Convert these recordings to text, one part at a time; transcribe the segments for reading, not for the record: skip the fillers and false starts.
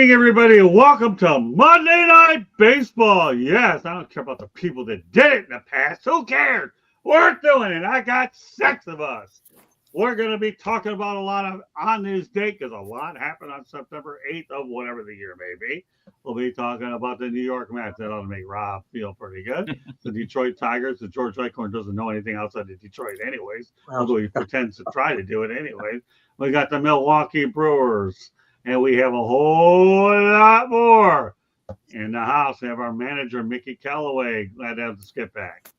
evening, everybody, and welcome to Monday Night Baseball. Yes, I don't care about the people that did it in the past. Who cares? We're doing it. I got 6 of us. We're going to be talking about a lot of on this date because a lot happened on September 8th of whatever the year may be. We'll be talking about the New York Mets. That ought to make Rob feel pretty good. The Detroit Tigers. The George Eichhorn doesn't know anything outside of Detroit anyways, although he pretends to try to do it anyways. We got the Milwaukee Brewers. And we have a whole lot more in the house. We have our manager, Mickey Callaway. Glad to have the Skip back.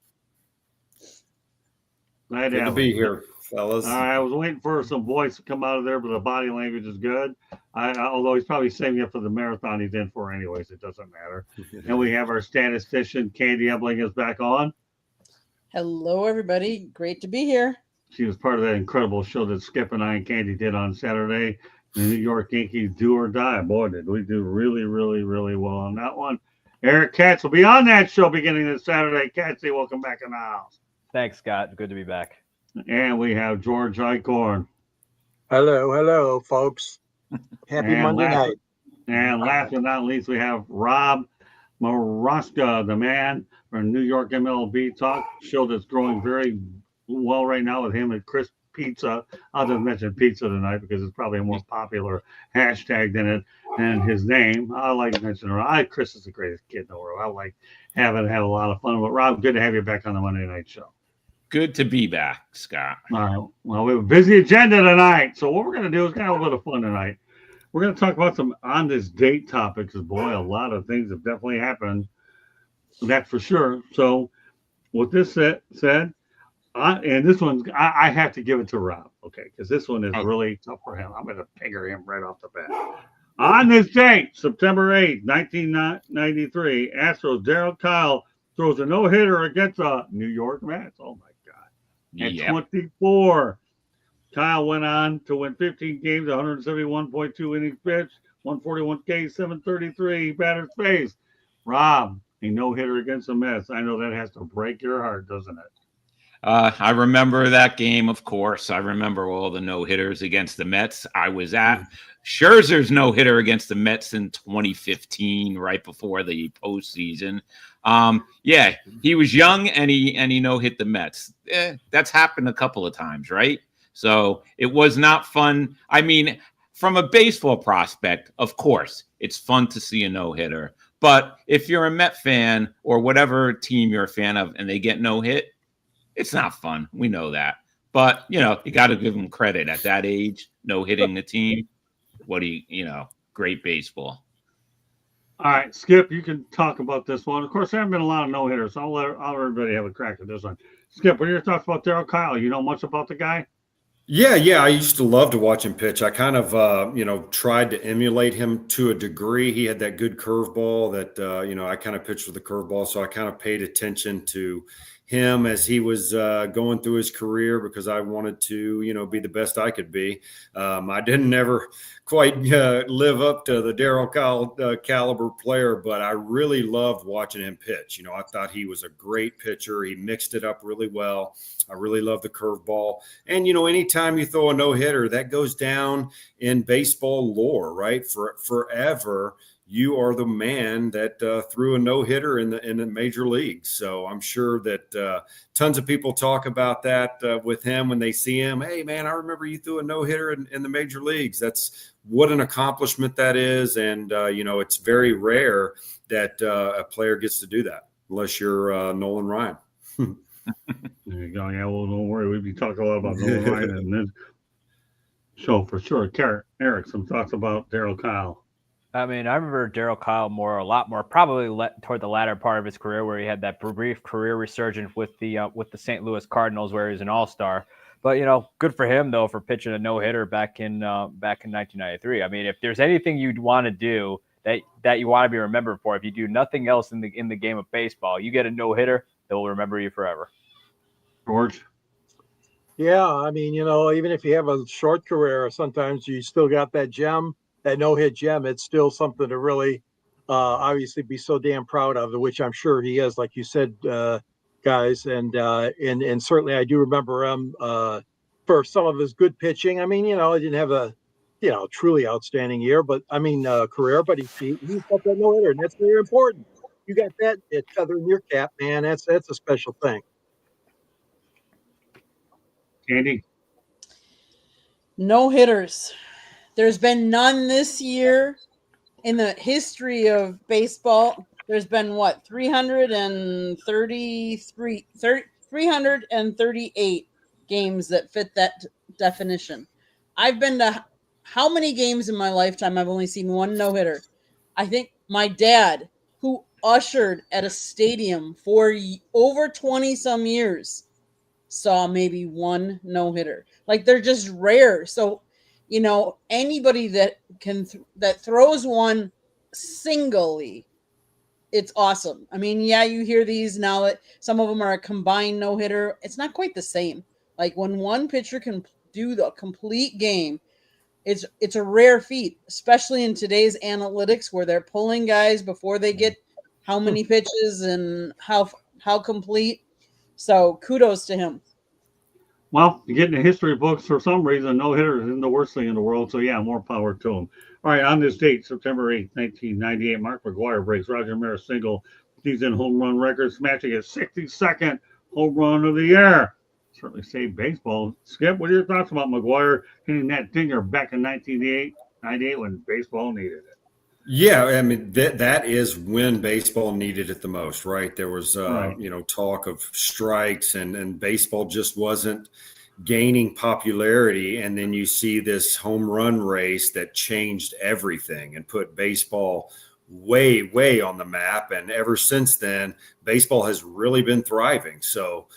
Glad to be here, fellas. All right, I was waiting for some voice to come out of there, but the body language is good. Although he's probably saving it for the marathon he's in for anyways. It doesn't matter. And we have our statistician, Candy Ebling, is back on. Hello, everybody. Great to be here. She was part of that incredible show that Skip and I and Candy did on Saturday. The New York Yankees do or die. Boy, did we do really, really, really well on that one. Eric Katz will be on that show beginning this Saturday. Katzy, welcome back in the house. Thanks, Scott. Good to be back. And we have George Eichhorn. Hello, folks. Happy Monday night. And last but not least, we have Rob Moroska, the man from New York MLB Talk show that's growing very well right now with him and Chris Pizza. I'll just mention pizza tonight because it's probably a more popular hashtag than his name. I like mentioning her. Chris is the greatest kid in the world. I like have a lot of fun. But Rob, good to have you back on the Monday night show. Good to be back, Scott. All right. Well, we have a busy agenda tonight. So what we're going to do is have a little fun tonight. We're going to talk about some on this date topics. Because boy, a lot of things have definitely happened. That's for sure. So with this said. And this one's, I have to give it to Rob, okay, because this one is really tough for him. I'm going to finger him right off the bat. On this date, September 8th, 1993, Astros Darryl Kyle throws a no-hitter against the New York Mets. Oh, my God. At 24, Kyle went on to win 15 games, 171.2 innings pitched, 141 Ks, 733 batters faced. Rob, a no-hitter against the Mets. I know that has to break your heart, doesn't it? I remember that game, of course. I remember all the no-hitters against the Mets. I was at Scherzer's no-hitter against the Mets in 2015, right before the postseason. Yeah, he was young and he no-hit the Mets. That's happened a couple of times, right? So it was not fun. I mean, from a baseball prospect, of course, it's fun to see a no-hitter. But if you're a Met fan or whatever team you're a fan of and they get no-hit, it's not fun. We know that. But, you got to give them credit at that age, no hitting the team. Great baseball. All right, Skip, you can talk about this one. Of course, there haven't been a lot of no-hitters, so I'll let everybody have a crack at this one. Skip, what are your thoughts about Darryl Kyle? You know much about the guy? Yeah. I used to love to watch him pitch. I kind of, tried to emulate him to a degree. He had that good curveball that, I kind of pitched with the curveball, so I kind of paid attention to him as he was going through his career because I wanted to, be the best I could be. I didn't ever quite live up to the Darryl Kyle caliber player, but I really loved watching him pitch. I thought he was a great pitcher. He mixed it up really well. I really love the curveball. And, anytime you throw a no-hitter, that goes down in baseball lore, right? Forever. You are the man that threw a no-hitter in the major leagues. So I'm sure that tons of people talk about that with him when they see him. Hey, man, I remember you threw a no-hitter in the major leagues. That's what an accomplishment that is. And, it's very rare that a player gets to do that unless you're Nolan Ryan. There you go. Yeah, well, don't worry. We'll be talking a lot about Nolan Ryan in this show for sure. Eric, some thoughts about Darryl Kyle. I mean, I remember Darryl Kyle a lot more, probably toward the latter part of his career, where he had that brief career resurgence with the St. Louis Cardinals, where he was an all-star. But good for him though for pitching a no-hitter back in 1993. I mean, if there's anything you'd want to do that you want to be remembered for, if you do nothing else in the game of baseball, you get a no-hitter, they'll remember you forever. George. Yeah, I mean, even if you have a short career, sometimes you still got that gem. That no-hit gem, it's still something to really obviously be so damn proud of, which I'm sure he is, like you said, guys. And certainly I do remember him for some of his good pitching. I mean, he didn't have truly outstanding year, but I mean, career, but he's got that no hitter, and that's very important. You got that feather in your cap, man. That's a special thing. Candy. No hitters. There's been none this year in the history of baseball. There's been what 338 games that fit that definition. I've been to how many games in my lifetime? I've only seen one no hitter. I think my dad, who ushered at a stadium for over 20 some years, saw maybe one no hitter. Like they're just rare. So, anybody that that throws one singly, it's awesome. I mean, yeah, you hear these now that some of them are a combined no hitter. It's not quite the same. Like when one pitcher can do the complete game, it's a rare feat, especially in today's analytics where they're pulling guys before they get how many pitches and how complete. So kudos to him. Well, you get in the history books for some reason, no hitter isn't the worst thing in the world. So, yeah, more power to him. All right, on this date, September 8th, 1998, Mark McGwire breaks Roger Maris' single season home run record, smashing his 62nd home run of the year. Certainly saved baseball. Skip, what are your thoughts about McGwire hitting that dinger back in 1998 when baseball needed it? Yeah, I mean that is when baseball needed it the most, right? There was Right. talk of strikes and baseball just wasn't gaining popularity, and then you see this home run race that changed everything and put baseball way on the map. And ever since then, baseball has really been thriving. So,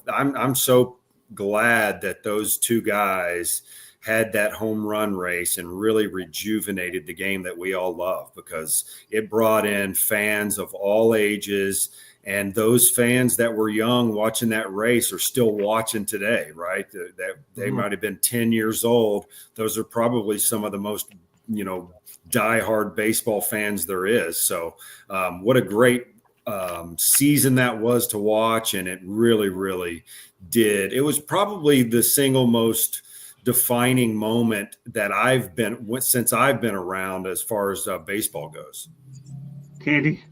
I'm so glad that those two guys had that home run race and really rejuvenated the game that we all love, because it brought in fans of all ages. And those fans that were young watching that race are still watching today, right? That they might have been 10 years old. Those are probably some of the most, diehard baseball fans there is. So what a great season that was to watch. And it really did. It was probably the single most defining moment that since I've been around as far as baseball goes. Candy?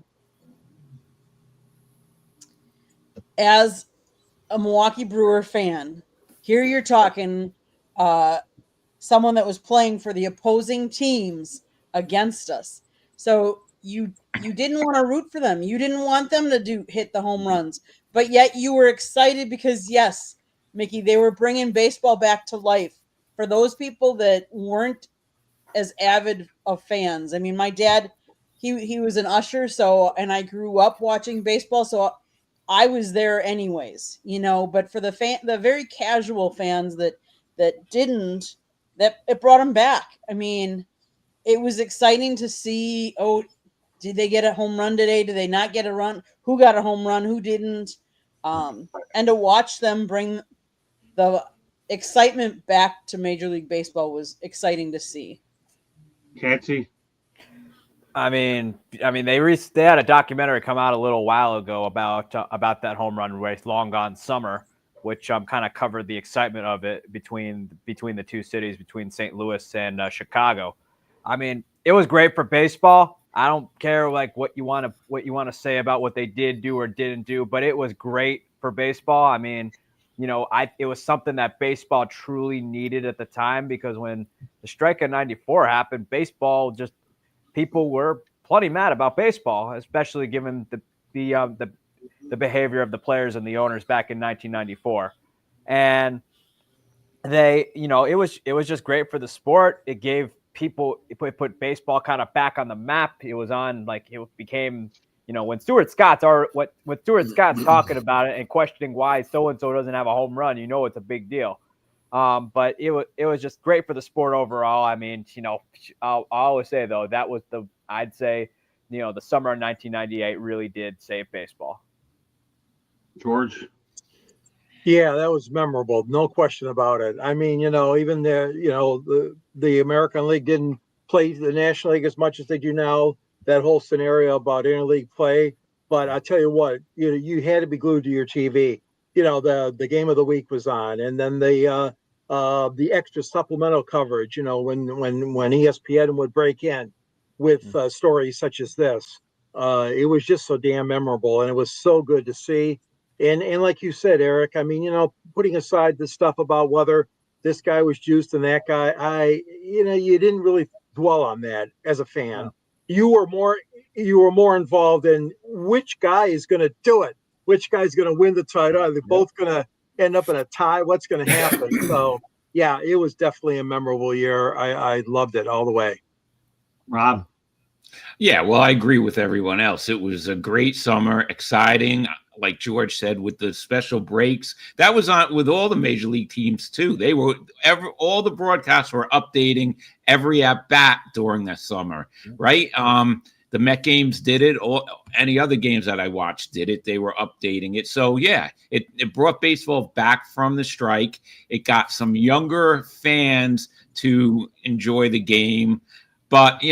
As a Milwaukee Brewer fan, here you're talking someone that was playing for the opposing teams against us. So you didn't want to root for them. You didn't want them to hit the home runs, but yet you were excited because, yes, Mickey, they were bringing baseball back to life for those people that weren't as avid of fans. I mean, my dad, he was an usher, and I grew up watching baseball, so I was there anyways, but for the very casual fans that didn't, that it brought them back. I mean, it was exciting to see, did they get a home run today? Did they not get a run? Who got a home run? Who didn't? And to watch them bring the excitement back to Major League Baseball was exciting to see. Canty? I mean, they had a documentary come out a little while ago about that home run race, Long Gone Summer, which kind of covered the excitement of it between the two cities, between St. Louis and Chicago. I mean, it was great for baseball. I don't care like what you want to say about what they did do or didn't do, but it was great for baseball. I mean, it was something that baseball truly needed at the time, because when the strike in '94 happened, people were plenty mad about baseball, especially given the behavior of the players and the owners back in 1994. And it was just great for the sport. It gave it put baseball kind of back on the map. It was on, like, it became, when Stuart Scott's talking about it and questioning why so-and-so doesn't have a home run, it's a big deal. But it was just great for the sport overall. I mean, I'll always say, though, that was I'd say, the summer of 1998 really did save baseball. George? Yeah, that was memorable. No question about it. I mean, even the American League didn't play the National League as much as they do now. That whole scenario about interleague play. But I tell you what, you had to be glued to your TV. The game of the week was on, and then the the extra supplemental coverage, when ESPN would break in with stories such as this. It was just so damn memorable, and it was so good to see. And like you said, Eric, I mean, putting aside the stuff about whether this guy was juiced and that guy, you didn't really dwell on that as a fan. No. You were more involved in which guy is going to do it, which guy's going to win the title. Are they both going to end up in a tie? What's going to happen? So yeah, it was definitely a memorable year. I loved it all the way. Rob. Yeah, well, I agree with everyone else. It was a great summer, exciting. Like George said, with the special breaks, that was on with all the major league teams too. They were all the broadcasts were updating every at bat during the summer, right? The Met games did it. Or any other games that I watched did it. They were updating it. So yeah, it brought baseball back from the strike. It got some younger fans to enjoy the game, but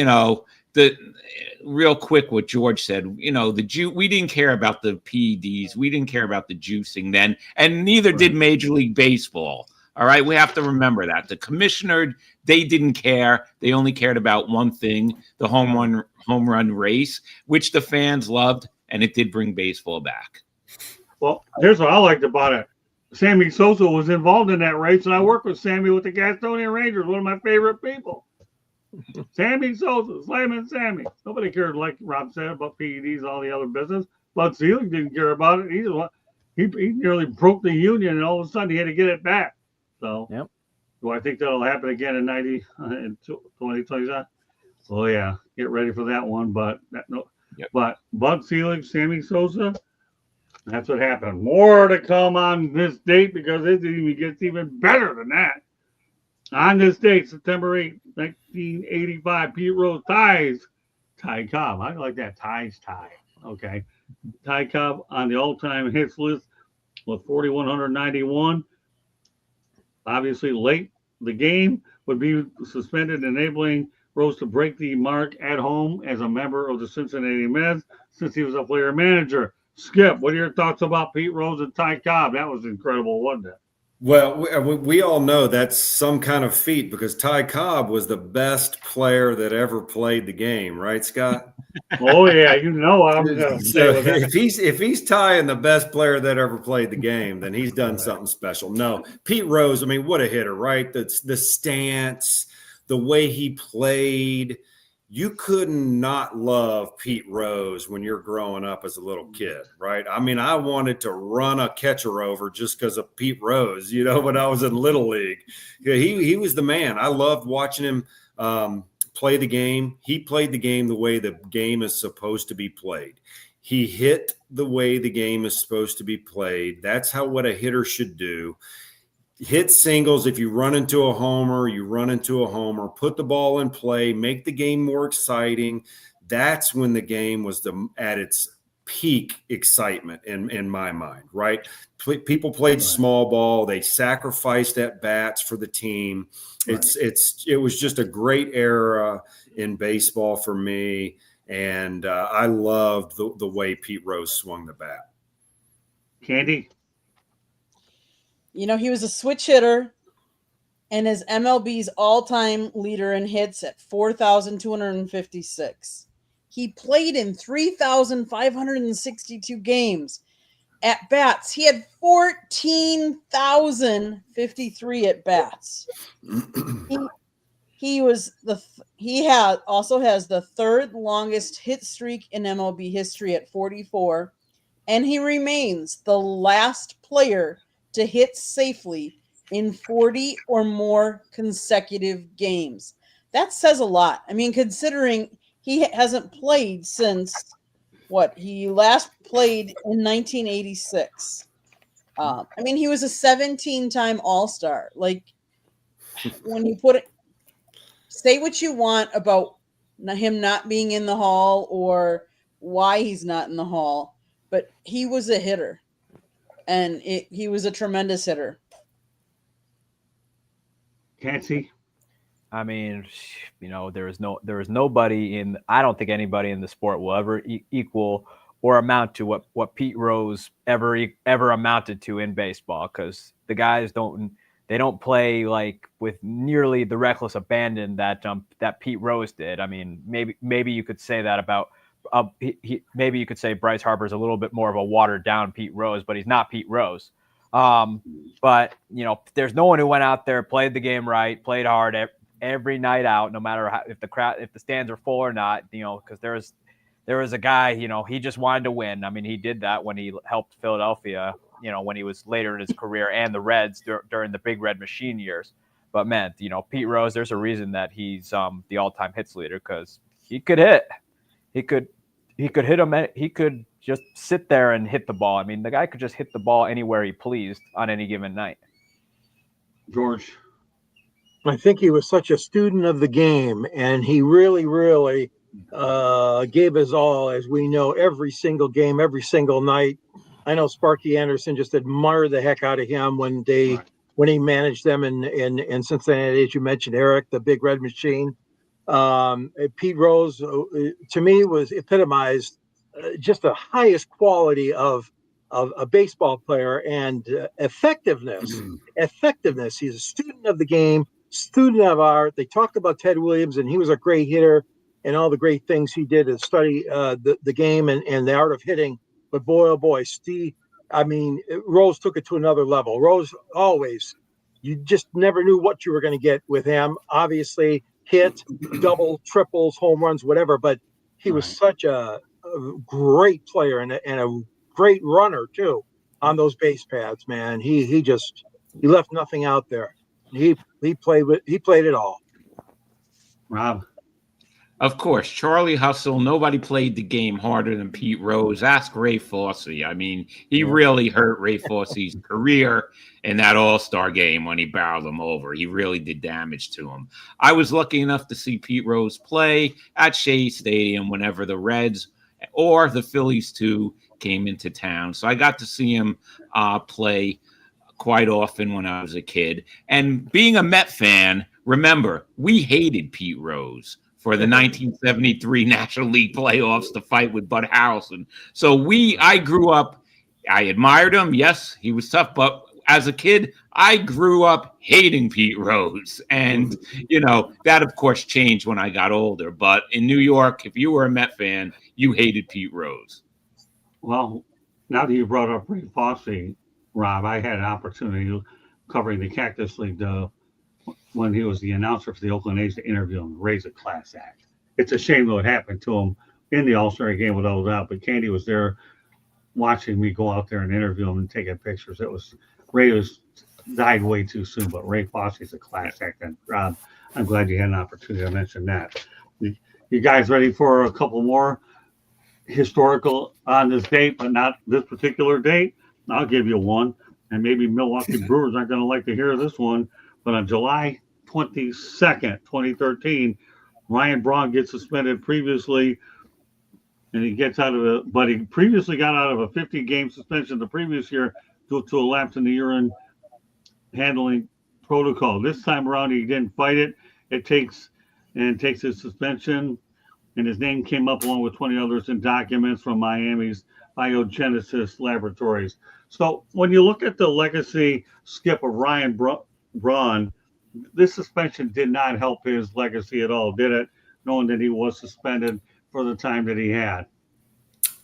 real quick, what George said, we didn't care about the PEDs. We didn't care about the juicing then, and neither did Major League Baseball. All right. We have to remember that. The commissioner, they didn't care. They only cared about one thing, the home run race, which the fans loved, and it did bring baseball back. Well, here's what I liked about it. Sammy Sosa was involved in that race, and I worked with Sammy with the Gastonian Rangers, one of my favorite people. Sammy Sosa, Slamming Sammy. Nobody cared, like Rob said, about PEDs, all the other business. Bud Selig didn't care about it. He nearly broke the union, and all of a sudden he had to get it back. So, Yep. Do I think that'll happen again in 2027? Oh yeah, get ready for that one. But But Bud Selig, Sammy Sosa, that's what happened. More to come on this date because it gets even better than that. On this date, September 8th, 1985, Pete Rose ties Ty Cobb. I like that. Ties tie. Okay. Ty Cobb on the all-time hits list with 4,191. Obviously, late the game would be suspended, enabling Rose to break the mark at home as a member of the Cincinnati Reds since he was a player manager. Skip, what are your thoughts about Pete Rose and Ty Cobb? That was incredible, wasn't it? Well, we all know that's some kind of feat because Ty Cobb was the best player that ever played the game, right, Scott? Oh yeah, I'm gonna say with that. If he's tying the best player that ever played the game, then he's done something special. No, Pete Rose, I mean, what a hitter, right? The stance, the way he played. You couldn't not love Pete Rose when you're growing up as a little kid, right? I mean, I wanted to run a catcher over just because of Pete Rose, when I was in Little League. Yeah, he was the man. I loved watching him play the game. He played the game the way the game is supposed to be played. He hit the way the game is supposed to be played. That's what a hitter should do. Hit singles. If you run into a homer, you run into a homer. Put the ball in play. Make the game more exciting. That's when the game was at its peak excitement in my mind, right? People played small ball. They sacrificed at bats for the team. Right. It was just a great era in baseball for me, and I loved the way Pete Rose swung the bat. Candy. He was a switch hitter and is MLB's all-time leader in hits at 4,256. He played in 3,562 games. At bats, he had 14,053 at bats. He also has the third longest hit streak in MLB history at 44, and he remains the last player to hit safely in 40 or more consecutive games. That says a lot. I mean, considering he hasn't played since he last played in 1986. He was a 17-time All-Star. Like, when you put it, say what you want about him not being in the Hall or why he's not in the Hall, but he was a hitter. And he was a tremendous hitter. Can't see. I mean, there is nobody I don't think anybody in the sport will ever equal or amount to what Pete Rose ever amounted to in baseball, because the guys don't they don't play like with nearly the reckless abandon that that Pete Rose did. I mean, maybe you could say that about maybe you could say Bryce Harper's a little bit more of a watered down Pete Rose, but he's not Pete Rose. But there's no one who went out there, played the game right, played hard every night out, no matter if the stands are full or not. Because there was a guy, he just wanted to win. I mean, he did that when he helped Philadelphia, when he was later in his career, and the Reds during the Big Red Machine years. But man, Pete Rose, there's a reason that he's the all-time hits leader, because he could hit. He could hit him. He could just sit there and hit the ball. I mean, the guy could just hit the ball anywhere he pleased on any given night. George. I think he was such a student of the game, and he really, really gave his all, as we know, every single game, every single night. I know Sparky Anderson just admired the heck out of him when he managed them in Cincinnati, as you mentioned, Eric, the Big Red Machine. Pete Rose, to me, was epitomized just the highest quality of a baseball player, and effectiveness. Effectiveness. He's a student of the game, student of art. They talked about Ted Williams, and he was a great hitter, and all the great things he did to study the game and the art of hitting. But boy, oh boy, Rose took it to another level. Rose always, you just never knew what you were going to get with him. Obviously, hit, double, triples, home runs, whatever. But he was such a great player and a great runner too on those base paths. Man, he left nothing out there. He played it all. Rob. Of course, Charlie Hustle. Nobody played the game harder than Pete Rose. Ask Ray Fosse. I mean, he really hurt Ray Fosse's career in that All-Star game when he barreled him over. He really did damage to him. I was lucky enough to see Pete Rose play at Shea Stadium whenever the Reds or the Phillies too came into town. So I got to see him play quite often when I was a kid. And being a Met fan, remember, we hated Pete Rose for the 1973 National League playoffs to fight with Bud Harrelson. So I grew up, I admired him. Yes, he was tough, but as a kid, I grew up hating Pete Rose. And, that of course changed when I got older. But in New York, if you were a Met fan, you hated Pete Rose. Well, now that you brought up Ray Fosse, Rob, I had an opportunity covering the Cactus League when he was the announcer for the Oakland A's to interview him. Ray's a class act. It's a shame what happened to him in the All-Star game with all that, but Candy was there watching me go out there and interview him and taking pictures. Ray died way too soon, but Ray Fosse is a class act. And Rob, I'm glad you had an opportunity to mention that. You guys ready for a couple more historical on this date, but not this particular date? I'll give you one, and maybe Milwaukee Brewers aren't going to like to hear this one, but on July 22nd, 2013, Ryan Braun gets suspended previously, and he gets out of it, but he previously got out of a 50-game suspension the previous year due to a lapse in the urine handling protocol. This time around, he didn't fight it. It takes his suspension, and his name came up along with 20 others in documents from Miami's Biogenesis Laboratories. So when you look at the legacy, Skip, of Ryan Braun, this suspension did not help his legacy at all, did it? Knowing that he was suspended for the time that he had.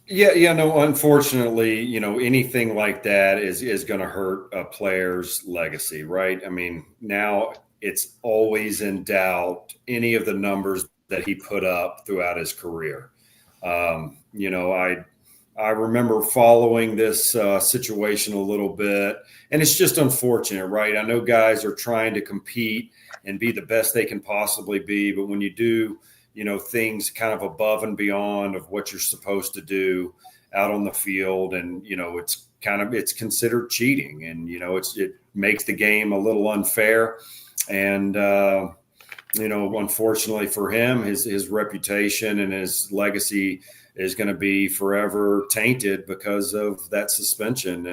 Yeah, no, unfortunately, anything like that is going to hurt a player's legacy, right? I mean, now it's always in doubt any of the numbers that he put up throughout his career. I remember following this situation a little bit, and it's just unfortunate, right? I know guys are trying to compete and be the best they can possibly be, but when you do, things kind of above and beyond of what you're supposed to do out on the field, and it's considered cheating, and it makes the game a little unfair, and unfortunately for him, his reputation and his legacy is going to be forever tainted because of that suspension.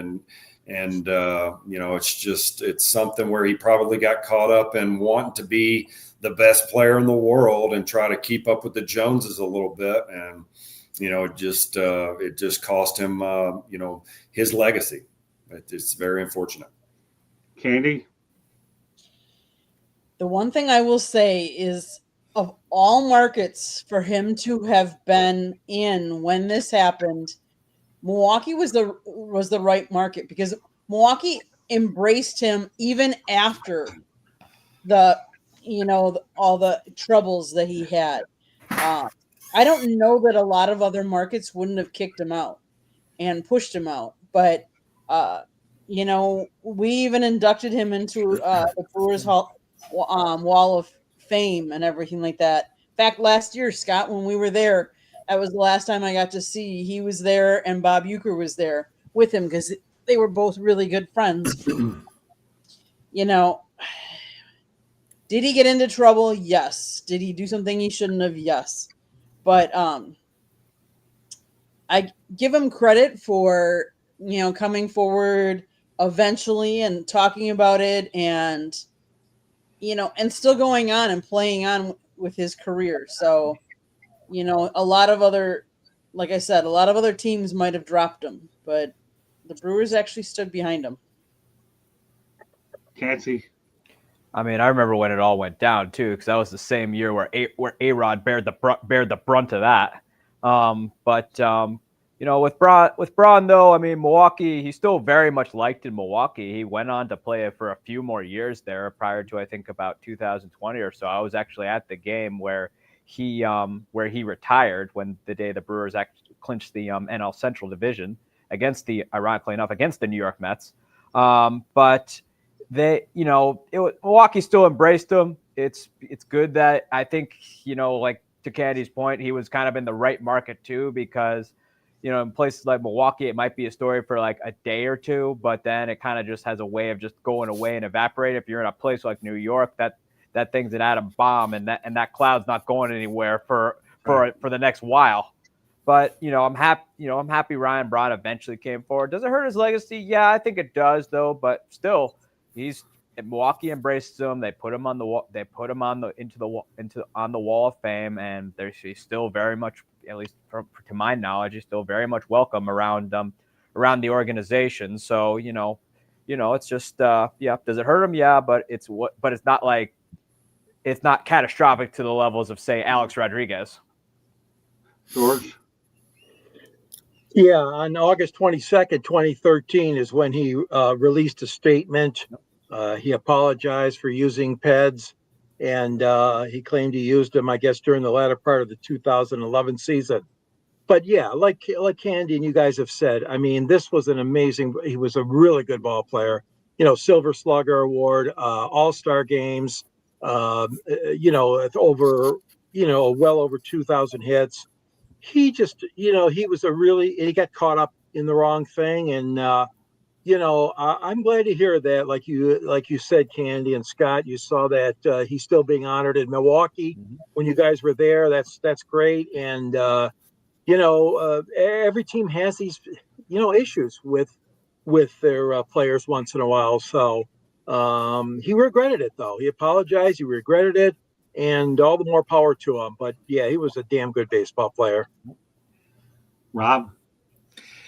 And it's something where he probably got caught up in wanting to be the best player in the world and try to keep up with the Joneses a little bit. And, it just cost him, his legacy. It's very unfortunate. Candy? The one thing I will say is, of all markets for him to have been in when this happened, Milwaukee was the right market, because Milwaukee embraced him even after all the troubles that he had. I don't know that a lot of other markets wouldn't have kicked him out and pushed him out, but we even inducted him into the Brewers Wall of Fame and everything like that. In fact, last year, Scott, when we were there, that was the last time I got to see. He was there and Bob Uecker was there with him, because they were both really good friends. Did he get into trouble? Yes. Did he do something he shouldn't have? Yes. But I give him credit for, coming forward eventually and talking about it, and, and still going on and playing on with his career. So, a lot of other, like I said, a lot of other teams might have dropped him, but the Brewers actually stood behind him. Canty. I mean, I remember when it all went down too, because that was the same year where A-Rod bared the brunt of that. With Braun though, I mean, Milwaukee, he's still very much liked in Milwaukee. He went on to play for a few more years there prior to, I think, about 2020 or so. I was actually at the game where he retired, when the day the Brewers actually clinched the NL Central Division ironically enough, against the New York Mets. But Milwaukee still embraced him. It's good that, I think, like to Candy's point, he was kind of in the right market too, because, in places like Milwaukee, it might be a story for like a day or two, but then it kind of just has a way of just going away and evaporate. If you're in a place like New York, that thing's an atom bomb, and that cloud's not going anywhere for the next while. But I'm happy Ryan Braun eventually came forward. Does it hurt his legacy? Yeah, I think it does though. But still, Milwaukee embraced him. They put him on the wall. They put him on the Wall of Fame, and he's still very much, at least to my knowledge, he's still very much welcome around the organization. So it's just Does it hurt him? Yeah, but it's not catastrophic to the levels of, say, Alex Rodriguez. George. Yeah, on August 22nd, 2013 is when he released a statement. He apologized for using PEDs, and he claimed he used them, I guess, during the latter part of the 2011 season. But yeah, like Candy and you guys have said, I mean, this was he was a really good ball player. Silver Slugger Award, All-Star games, over, well over 2,000 hits. He just, he got caught up in the wrong thing. And, I'm glad to hear that. Like you said, Candy and Scott, you saw that he's still being honored in Milwaukee when you guys were there. That's great. And, every team has these, issues with their players once in a while. So he regretted it, though. He apologized. He regretted it. And all the more power to him. But yeah, he was a damn good baseball player. Rob?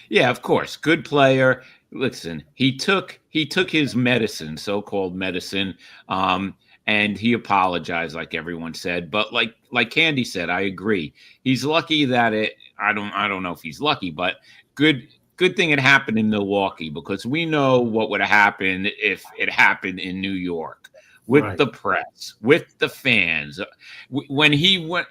Yeah, of course. Good player. Listen, he took his medicine, so-called medicine, and he apologized, like everyone said. But like Candy said, I agree. He's lucky that I don't know if he's lucky, but good thing it happened in Milwaukee, because we know what would have happened if it happened in New York. With the press, with the fans. When he went,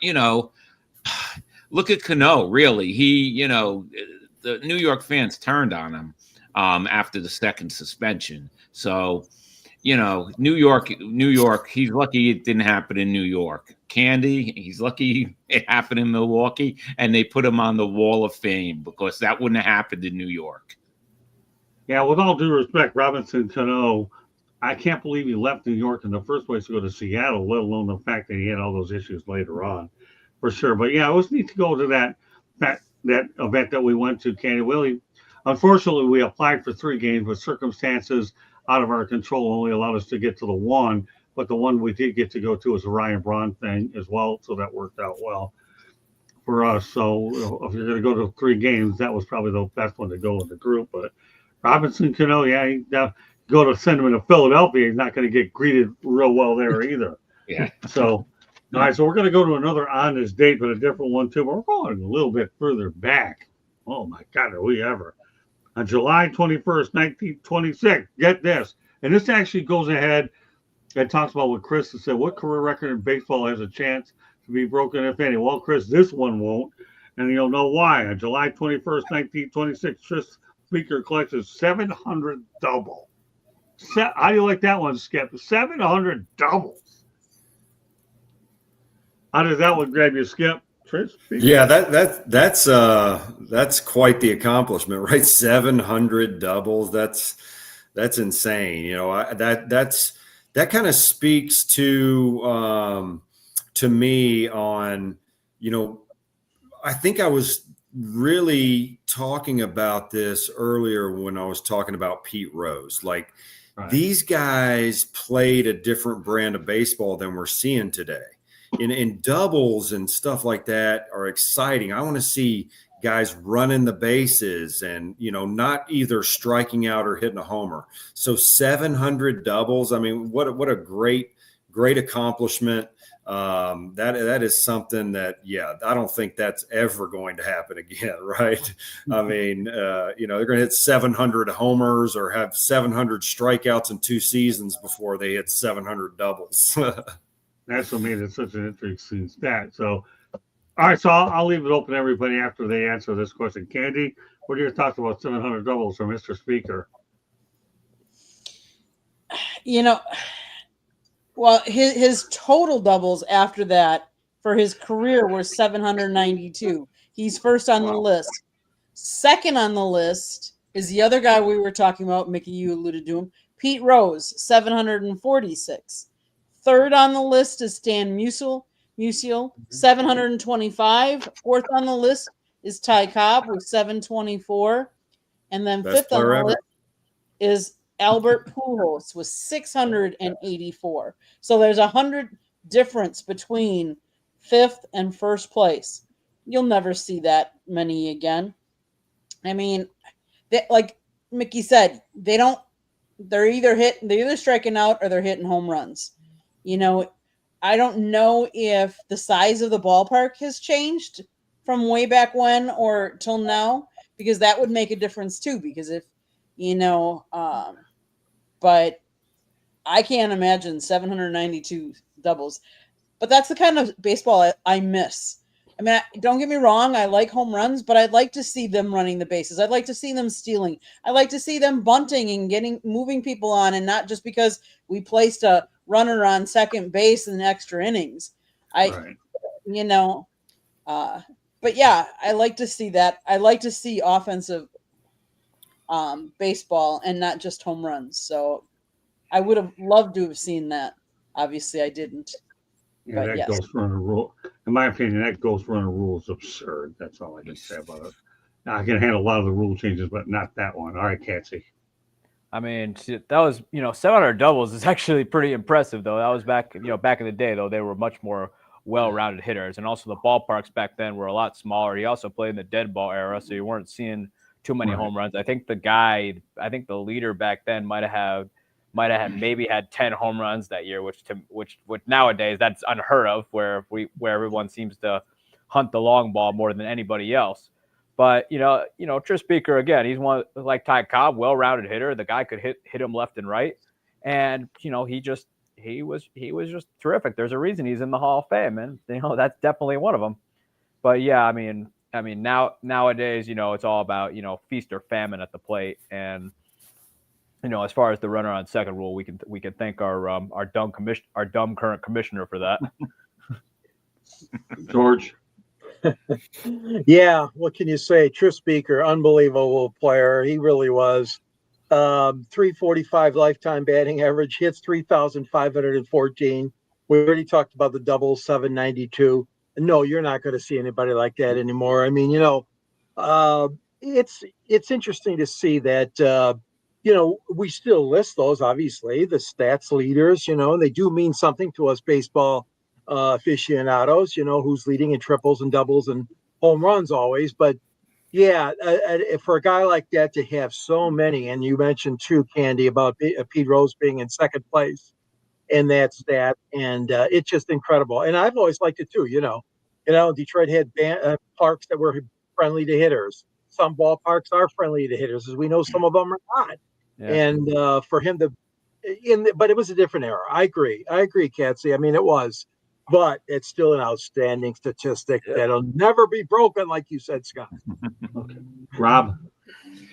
look at Cano, really. The New York fans turned on him after the second suspension. So, New York, he's lucky it didn't happen in New York. Candy, he's lucky it happened in Milwaukee, and they put him on the Wall of Fame, because that wouldn't have happened in New York. Yeah, with all due respect, Robinson Cano, I can't believe he left New York in the first place to go to Seattle, let alone the fact that he had all those issues later on, for sure. But yeah, it was neat to go to that event that we went to, Candy Willie. Unfortunately, we applied for 3 games, but circumstances out of our control only allowed us to get to the one. But the one we did get to go to was the Ryan Braun thing as well, so that worked out well for us. So if you're going to go to 3 games, that was probably the best one to go in the group. But Robinson Cano, yeah, go to send him to Philadelphia, he's not going to get greeted real well there either. Yeah. So, all right, so we're going to go to another on this date, but a different one too. But we're going a little bit further back. Oh my God, are we ever? On July 21st, 1926. Get this. And this actually goes ahead and talks about what Chris has said. What career record in baseball has a chance to be broken, if any? Well, Chris, this one won't. And you'll know why. On July 21st, 1926, Tris Speaker collects a 700 double. How do you like that one, Skip? 700 doubles. How does that one grab you, Skip? Tris Speaker? Yeah, that's quite the accomplishment, right? 700 doubles. That's insane. You know, that kind of speaks to me on, you know, I think I was really talking about this earlier when I was talking about Pete Rose. Like, Right. These guys played a different brand of baseball than we're seeing today. In doubles and stuff like that are exciting. I want to see guys running the bases and, you know, not either striking out or hitting a homer. So 700 doubles. I mean, what a great accomplishment. That is something that, yeah, I don't think that's ever going to happen again. Right. I mean, you know, they're going to hit 700 homers or have 700 strikeouts in 2 seasons before they hit 700 doubles. That's what made it such an interesting stat. So, all right, so I'll leave it open to everybody after they answer this question. Candy, what are your thoughts about 700 doubles from Mr. Speaker? You know, well, his total doubles after that for his career were 792. He's first on the list. Second on the list is the other guy we were talking about. Mickey, you alluded to him. Pete Rose, 746. Third on the list is Stan Musial, 725. Fourth on the list is Ty Cobb with 724. And then Best fifth on player the ever. list is Albert Pujols with 684. So there's 100 difference between fifth and first place. You'll never see that many again. I mean, like Mickey said, they're either striking out or they're hitting home runs. You know, I don't know if the size of the ballpark has changed from way back when or till now, because that would make a difference too. Because if, you know, but I can't imagine 792 doubles. But that's the kind of baseball I miss. I mean, don't get me wrong. I like home runs, but I'd like to see them running the bases. I'd like to see them stealing. I'd like to see them bunting and moving people on, and not just because we placed a runner on second base in extra innings. Right. You know, but yeah, I like to see that. I like to see offensive baseball and not just home runs. So I would have loved to have seen that. Obviously, I didn't. Yeah, But that yes. Ghost Runner rule. In my opinion, that Ghost Runner rule is absurd. That's all I can say about it. Now, I can handle a lot of the rule changes, but not that one. All right, Catsy. I mean, that was, 700 doubles is actually pretty impressive, though. That was back in the day, though. They were much more well-rounded hitters. And also the ballparks back then were a lot smaller. He also played in the dead ball era, so you weren't seeing too many home runs. I think the leader back then might have maybe had 10 home runs that year, which nowadays that's unheard of, where everyone seems to hunt the long ball more than anybody else. But Tris Speaker, again, he's one like Ty Cobb, well-rounded hitter. The guy could hit him left and right, and he was just terrific. There's a reason he's in the Hall of Fame, and that's definitely one of them. But yeah, I mean nowadays, it's all about feast or famine at the plate, and as far as the runner on second rule, we can thank our dumb current commissioner for that. George. Yeah, what can you say? Tris Speaker, unbelievable player. He really was. 345 lifetime batting average, hits 3,514. We already talked about the double 792. No, you're not going to see anybody like that anymore. I mean, it's interesting to see that. We still list those, obviously, the stats leaders. They do mean something to us baseball aficionados, who's leading in triples and doubles and home runs always. But Yeah, for a guy like that to have so many, and you mentioned too, Candy, about Pete Rose being in second place in that stat, and it's just incredible. And I've always liked it too. Detroit had parks that were friendly to hitters. Some ballparks are friendly to hitters, as we know some of them are not. Yeah. And for him to, but it was a different era. I agree, Katsy. I mean, it was, but it's still an outstanding statistic that'll never be broken, like you said, Scott. Okay. Rob.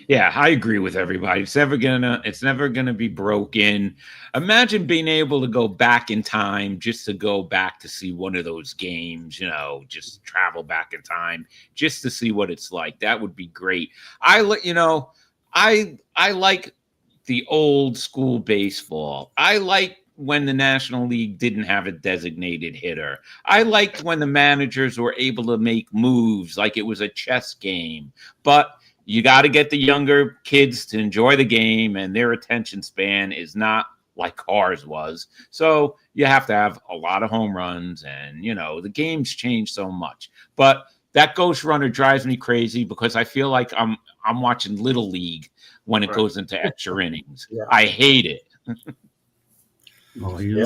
Yeah, I agree with everybody. It's never gonna be broken. Imagine being able to go back in time just to go back to see one of those games, just travel back in time just to see what it's like. That would be great. I like the old school baseball. I like when the National League didn't have a designated hitter. I liked when the managers were able to make moves like it was a chess game. But you got to get the younger kids to enjoy the game, and their attention span is not like ours was. So you have to have a lot of home runs, and, the game's changed so much. But that ghost runner drives me crazy because I feel like I'm watching Little League when it goes into extra innings. Yeah. I hate it.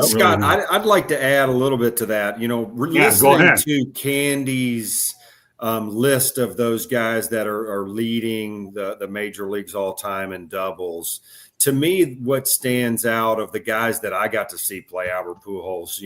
Scott, I'd like to add a little bit to that. Listening to Candy's list of those guys that are leading the major leagues all time in doubles. To me, what stands out of the guys that I got to see play, Albert Pujols,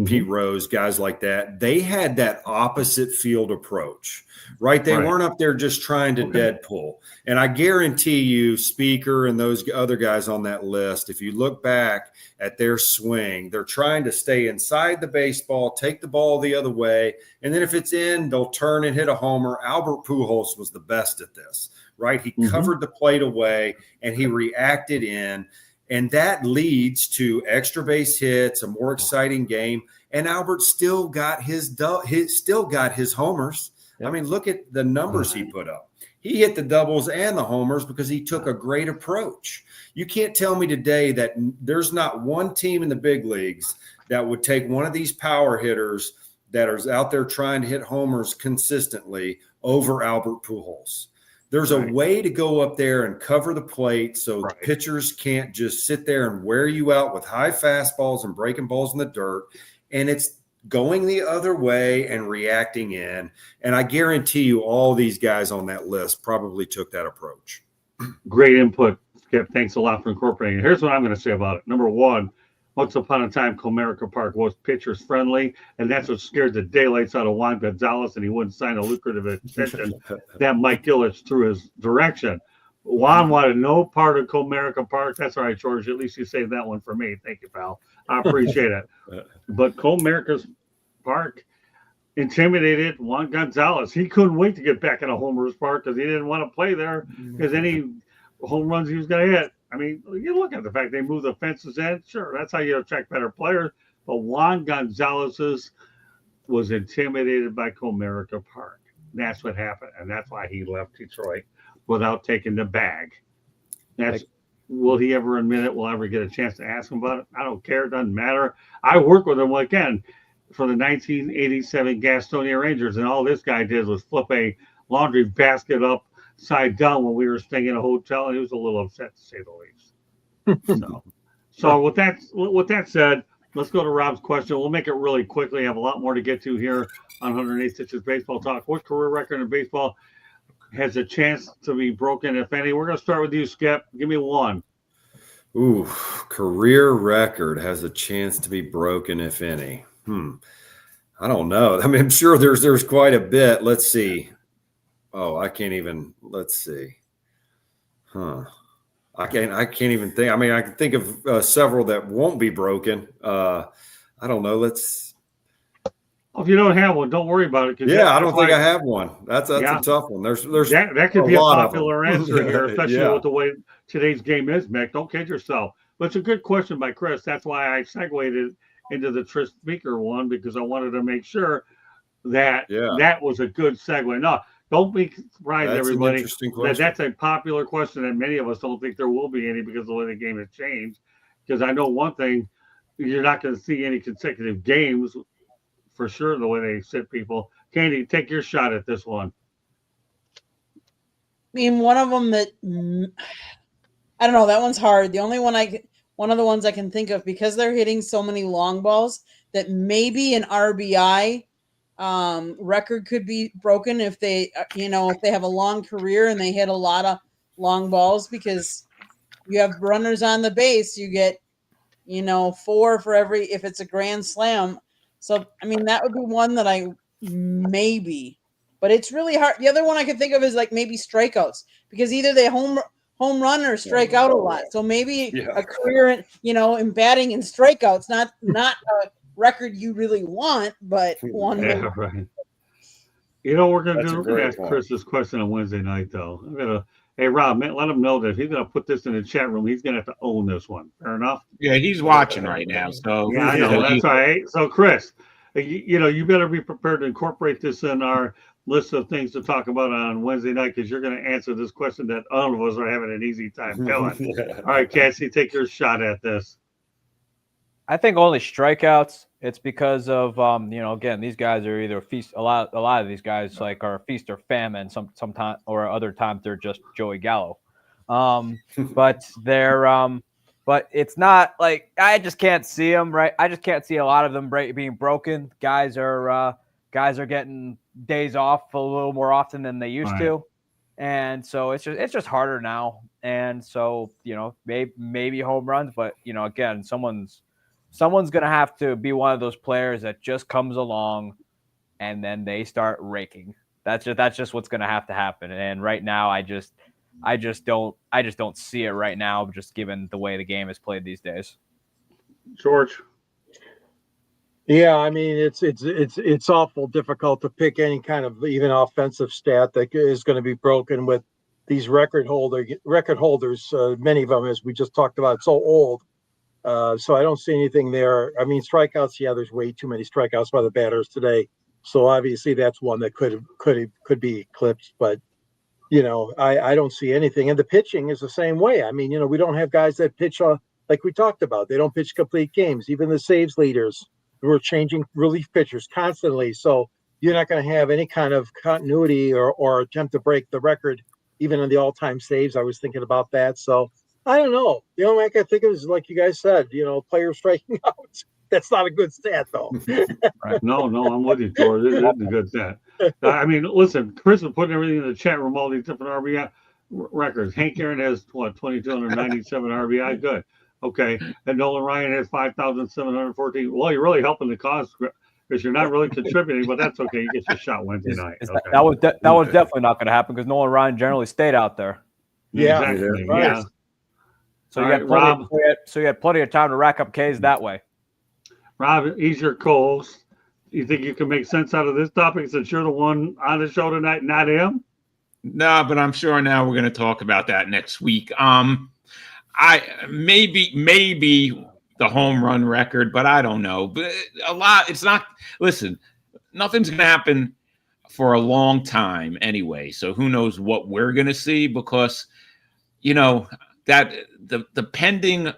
Pete Rose, guys like that, they had that opposite field approach, right? They weren't up there just trying to Deadpool. And I guarantee you, Speaker and those other guys on that list, if you look back at their swing, they're trying to stay inside the baseball, take the ball the other way, and then if it's in, they'll turn and hit a homer. Albert Pujols was the best at this, right? He covered the plate away, and he reacted in. And that leads to extra base hits, a more exciting game. And Albert still got his homers. Yep. I mean, look at the numbers he put up. He hit the doubles and the homers because he took a great approach. You can't tell me today that there's not one team in the big leagues that would take one of these power hitters that are out there trying to hit homers consistently over Albert Pujols. There's a way to go up there and cover the plate so pitchers can't just sit there and wear you out with high fastballs and breaking balls in the dirt. And it's going the other way and reacting in. And I guarantee you all these guys on that list probably took that approach. Great input, Skip. Thanks a lot for incorporating it. Here's what I'm going to say about it. Number one, once upon a time, Comerica Park was pitchers friendly, and that's what scared the daylights out of Juan Gonzalez, and he wouldn't sign a lucrative extension that Mike Gillis threw his direction. Juan wanted no part of Comerica Park. That's all right, George. At least you saved that one for me. Thank you, pal. I appreciate it. But Comerica Park intimidated Juan Gonzalez. He couldn't wait to get back in a homer's park because he didn't want to play there because any home runs he was going to hit. I mean, you look at the fact they moved the fences in. Sure, that's how you attract better players. But Juan Gonzalez's was intimidated by Comerica Park. That's what happened, and that's why he left Detroit without taking the bag. Will he ever admit it? Will I ever get a chance to ask him about it? I don't care. It doesn't matter. I work with him again for the 1987 Gastonia Rangers, and all this guy did was flip a laundry basket upside down when we were staying in a hotel, and he was a little upset, to say the least. So with that said, let's go to Rob's question. We'll make it really quickly. I have a lot more to get to here on 108 Stitches Baseball Talk. What career record in baseball has a chance to be broken, if any? We're going to start with you, Skip. Give me one. Ooh, career record has a chance to be broken, if any. I don't know. I mean, I'm sure there's quite a bit. Let's see. Oh, I can't even. Let's see. I can't even think. I mean, I can think of several that won't be broken. I don't know. If you don't have one, don't worry about it. Yeah, I don't think I have one. That's a tough one. There's that could be a popular answer here, especially with the way today's game is, Mick. Don't kid yourself. But it's a good question by Chris. That's why I segued it into the Tris Speaker one, because I wanted to make sure that that was a good segue. No, don't be surprised, everybody. That's a popular question that many of us don't think there will be any because of the way the game has changed. Because I know one thing, you're not going to see any consecutive games for sure, the way they sit people. Candy, take your shot at this one. mean, one of them that I don't know. That one's hard. The only one one of the ones I can think of, because they're hitting so many long balls, that maybe an RBI record could be broken if they, if they have a long career and they hit a lot of long balls, because you have runners on the base, you get, 4 for every, if it's a grand slam. So, I mean, that would be one that I maybe, but it's really hard. The other one I could think of is like maybe strikeouts, because either they home run or strike out a lot. So maybe a career, in batting and strikeouts, not a record you really want, but one. Yeah, right. You know what we're gonna That's do? a We're gonna great ask point. Chris this question on Wednesday night, though. Hey Rob, man, let him know that if he's gonna put this in the chat room, he's gonna have to own this one. Fair enough. Yeah, he's watching right now. So Yeah, I know. so That's all right. So, Chris, you better be prepared to incorporate this in our list of things to talk about on Wednesday night, because you're going to answer this question that all of us are having an easy time doing. All right, Cassie, take your shot at this. I think only strikeouts. It's because of again, these guys are either feast. A lot of these guys are feast or famine. Sometimes or other times they're just Joey Gallo. But they're but it's not like I just can't see them right. I just can't see a lot of them being broken. Guys are getting days off a little more often than they used to, and so it's just harder now. And so maybe home runs, but again, someone's going to have to be one of those players that just comes along and then they start raking. That's just what's going to have to happen. And right now, I just don't see it right now, just given the way the game is played these days. George. Yeah, I mean, it's awful difficult to pick any kind of even offensive stat that is going to be broken with these record holders. Many of them, as we just talked about, so old. So I don't see anything there. I mean, strikeouts. Yeah, there's way too many strikeouts by the batters today. So obviously that's one that could be eclipsed. But I don't see anything. And the pitching is the same way. I mean, we don't have guys that pitch like we talked about. They don't pitch complete games. Even the saves leaders, we're changing relief pitchers constantly. So you're not going to have any kind of continuity or attempt to break the record, even on the all-time saves. I was thinking about that. So I don't know. The only way I can think of is, like you guys said, players striking out. That's not a good stat, though. Right. No, I'm with you, George. This is a good stat. I mean, listen, Chris is putting everything in the chat room, all these different RBI records. Hank Aaron has, 2,297 RBI? Good. Okay. And Nolan Ryan has 5,714. Well, you're really helping the cause, because you're not really contributing, but that's okay. You get your shot Wednesday night. Okay. That was definitely not going to happen, because Nolan Ryan generally stayed out there. Yeah. Exactly. Right. Yeah. So you had plenty of time to rack up Ks that way. Rob, he's your co-host. You think you can make sense out of this topic since you're the one on the show tonight, not him? No, but I'm sure now we're going to talk about that next week. I maybe the home run record, but I don't know. But a lot. It's not. Listen, nothing's going to happen for a long time anyway. So who knows what we're going to see, because that the pending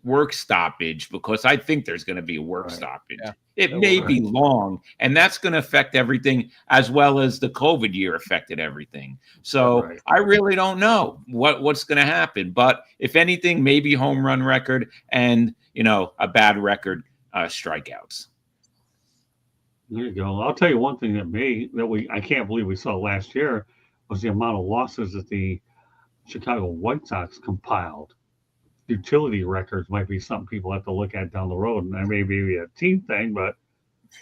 work stoppage, because I think there's going to be a work stoppage. Yeah. It may be long, and that's going to affect everything, as well as the COVID year affected everything. So I really don't know what's going to happen. But if anything, maybe home run record and, a bad record, strikeouts. There you go. I'll tell you one thing I can't believe we saw last year was the amount of losses that the Chicago White Sox compiled. Utility records might be something people have to look at down the road, and that may be a team thing, but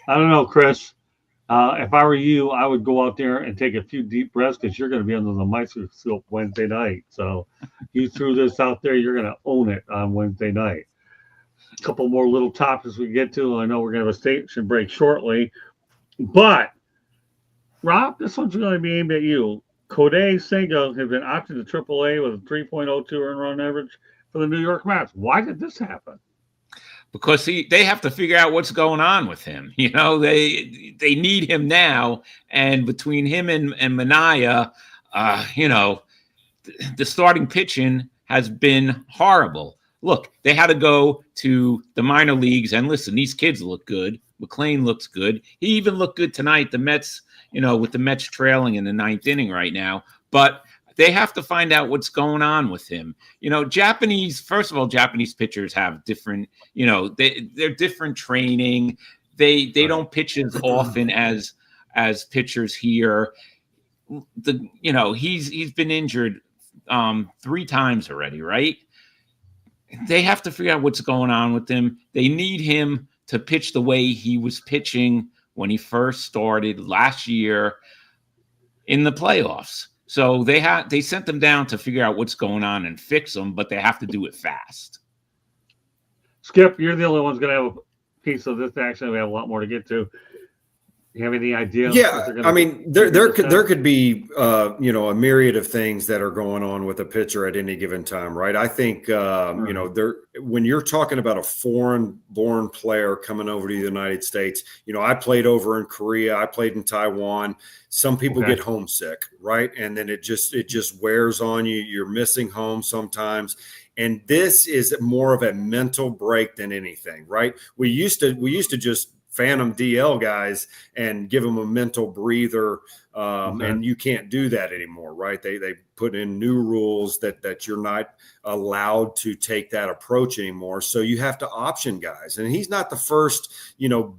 I don't know, Chris. If I were you, I would go out there and take a few deep breaths, because you're going to be under the microscope Wednesday night. So you threw this out there, you're going to own it on Wednesday night. A couple more little topics we get to. I know we're going to have a station break shortly, but Rob, this one's going to be aimed at you. Kodai Senga has been opted to AAA with a 3.02 earned run average for the New York Mets. Why did this happen? Because they have to figure out what's going on with him. They need him now, and between him and Manaea, the starting pitching has been horrible. Look, they had to go to the minor leagues, and listen, these kids look good. McClain looks good. He even looked good tonight. The Mets, with the Mets trailing in the ninth inning right now, but They have to find out what's going on with him. First of all, Japanese pitchers have different, they're different training. They don't pitch as often as pitchers here. He's been injured 3 times already, right? They have to figure out what's going on with him. They need him to pitch the way he was pitching when he first started last year in the playoffs. So they sent them down to figure out what's going on and fix them, but they have to do it fast. Skip, you're the only one's going to have a piece of this action. We have a lot more to get to. You have any idea? Yeah, I mean, there could be a myriad of things that are going on with a pitcher at any given time, right? I think when you're talking about a foreign-born player coming over to the United States, I played over in Korea, I played in Taiwan. Some people get homesick, right? And then it just wears on you. You're missing home sometimes. And this is more of a mental break than anything, right? We used to just phantom DL guys and give them a mental breather. And you can't do that anymore, right? They put in new rules that you're not allowed to take that approach anymore. So you have to option guys. And he's not the first,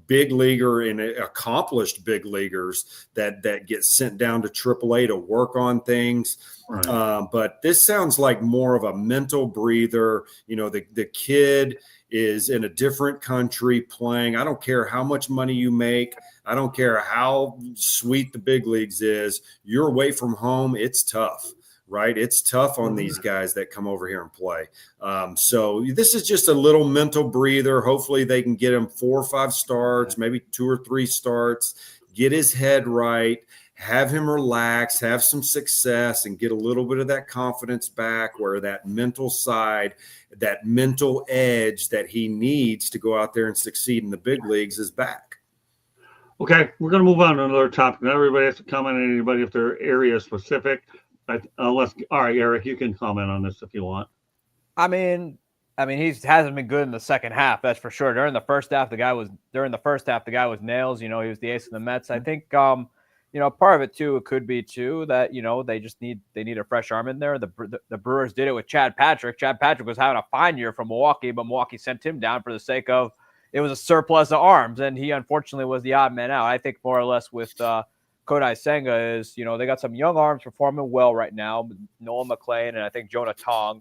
big leaguer and accomplished big leaguers that get sent down to AAA to work on things. Right. But this sounds like more of a mental breather. The kid is in a different country playing. I don't care how much money you make. I don't care how sweet the big leagues is. You're away from home. It's tough, right? It's tough on these guys that come over here and play. So this is just a little mental breather. Hopefully they can get him 4 or 5 starts, maybe 2 or 3 starts, get his head right, have him relax, have some success, and get a little bit of that confidence back, where that mental side, that mental edge that he needs to go out there and succeed in the big leagues is back. Okay, we're going to move on to another topic. Not everybody has to comment on anybody if they're area specific. All right, Eric, you can comment on this if you want. I mean, he hasn't been good in the second half, that's for sure. During the first half, the guy was nails. He was the ace of the Mets. I think part of it too, it could be too that they need a fresh arm in there. The Brewers did it with Chad Patrick. Chad Patrick was having a fine year from Milwaukee, but Milwaukee sent him down for the sake of it was a surplus of arms, and he unfortunately was the odd man out. I think more or less with Kodai Senga is they got some young arms performing well right now. Nolan McClain and I think Jonah Tong,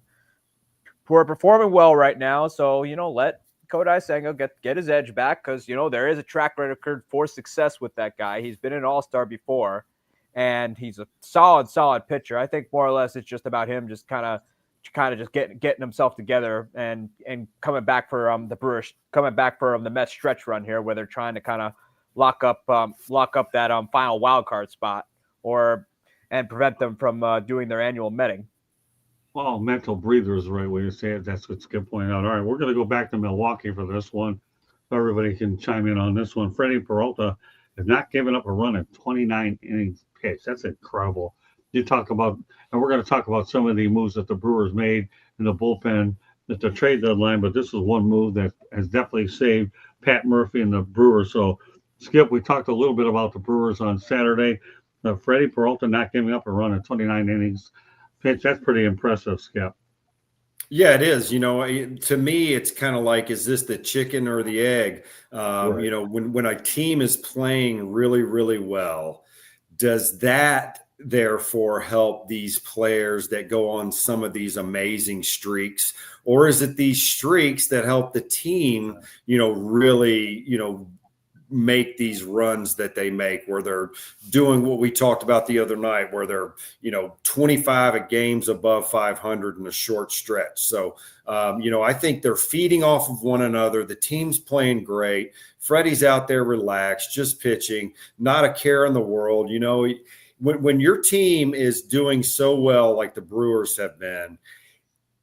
who are performing well right now. So let Kodai Senga get his edge back, because there is a track record for success with that guy. He's been an all-star before, and he's a solid pitcher. I think more or less it's just about him just kind of just getting himself together and coming back for the Brewers, coming back for the Mets stretch run here, where they're trying to kind of lock up that final wild card spot and prevent them from doing their annual Metting. Well, mental breather is the right way to say it. That's what Skip pointed out. All right, we're going to go back to Milwaukee for this one, so everybody can chime in on this one. Freddie Peralta has not given up a run in 29 innings pitched. That's incredible. You talk about, and we're going to talk about some of the moves that the Brewers made in the bullpen at the trade deadline, but this is one move that has definitely saved Pat Murphy and the Brewers. So, Skip, we talked a little bit about the Brewers on Saturday. Freddie Peralta not giving up a run in 29 innings pitch. That's pretty impressive, Skip. Yeah, it is. To me, it's kind of like, is this the chicken or the egg? Right. When a team is playing really, really well, does that therefore help these players that go on some of these amazing streaks? Or is it these streaks that help the team, really, make these runs that they make, where they're doing what we talked about the other night, where they're 25 games above 500 in a short stretch. So I think they're feeding off of one another. The team's playing great. Freddie's out there relaxed, just pitching, not a care in the world. When your team is doing so well like the Brewers have been,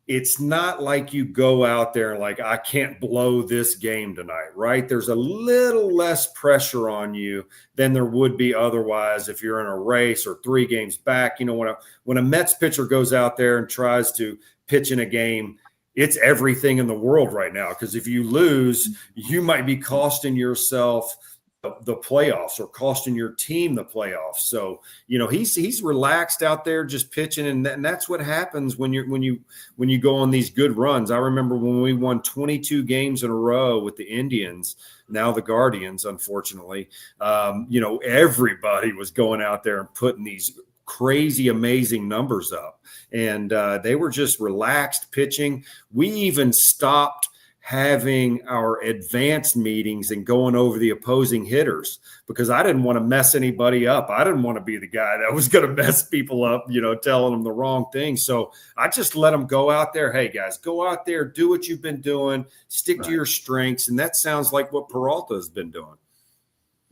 it's not like you go out there and like, I can't blow this game tonight, right? There's a little less pressure on you than there would be otherwise if you're in a race or 3 games back. When a Mets pitcher goes out there and tries to pitch in a game, it's everything in the world right now, because if you lose, you might be costing yourself the playoffs or costing your team the playoffs. So, he's relaxed out there just pitching. And that's what happens when you go on these good runs. I remember when we won 22 games in a row with the Indians, now the Guardians, unfortunately, everybody was going out there and putting these crazy, amazing numbers up. And they were just relaxed pitching. We even stopped having our advanced meetings and going over the opposing hitters because I didn't want to mess anybody up. I didn't want to be the guy that was going to mess people up, telling them the wrong thing. So I just let them go out there. Hey guys, go out there, do what you've been doing, stick to your strengths. And that sounds like what Peralta has been doing.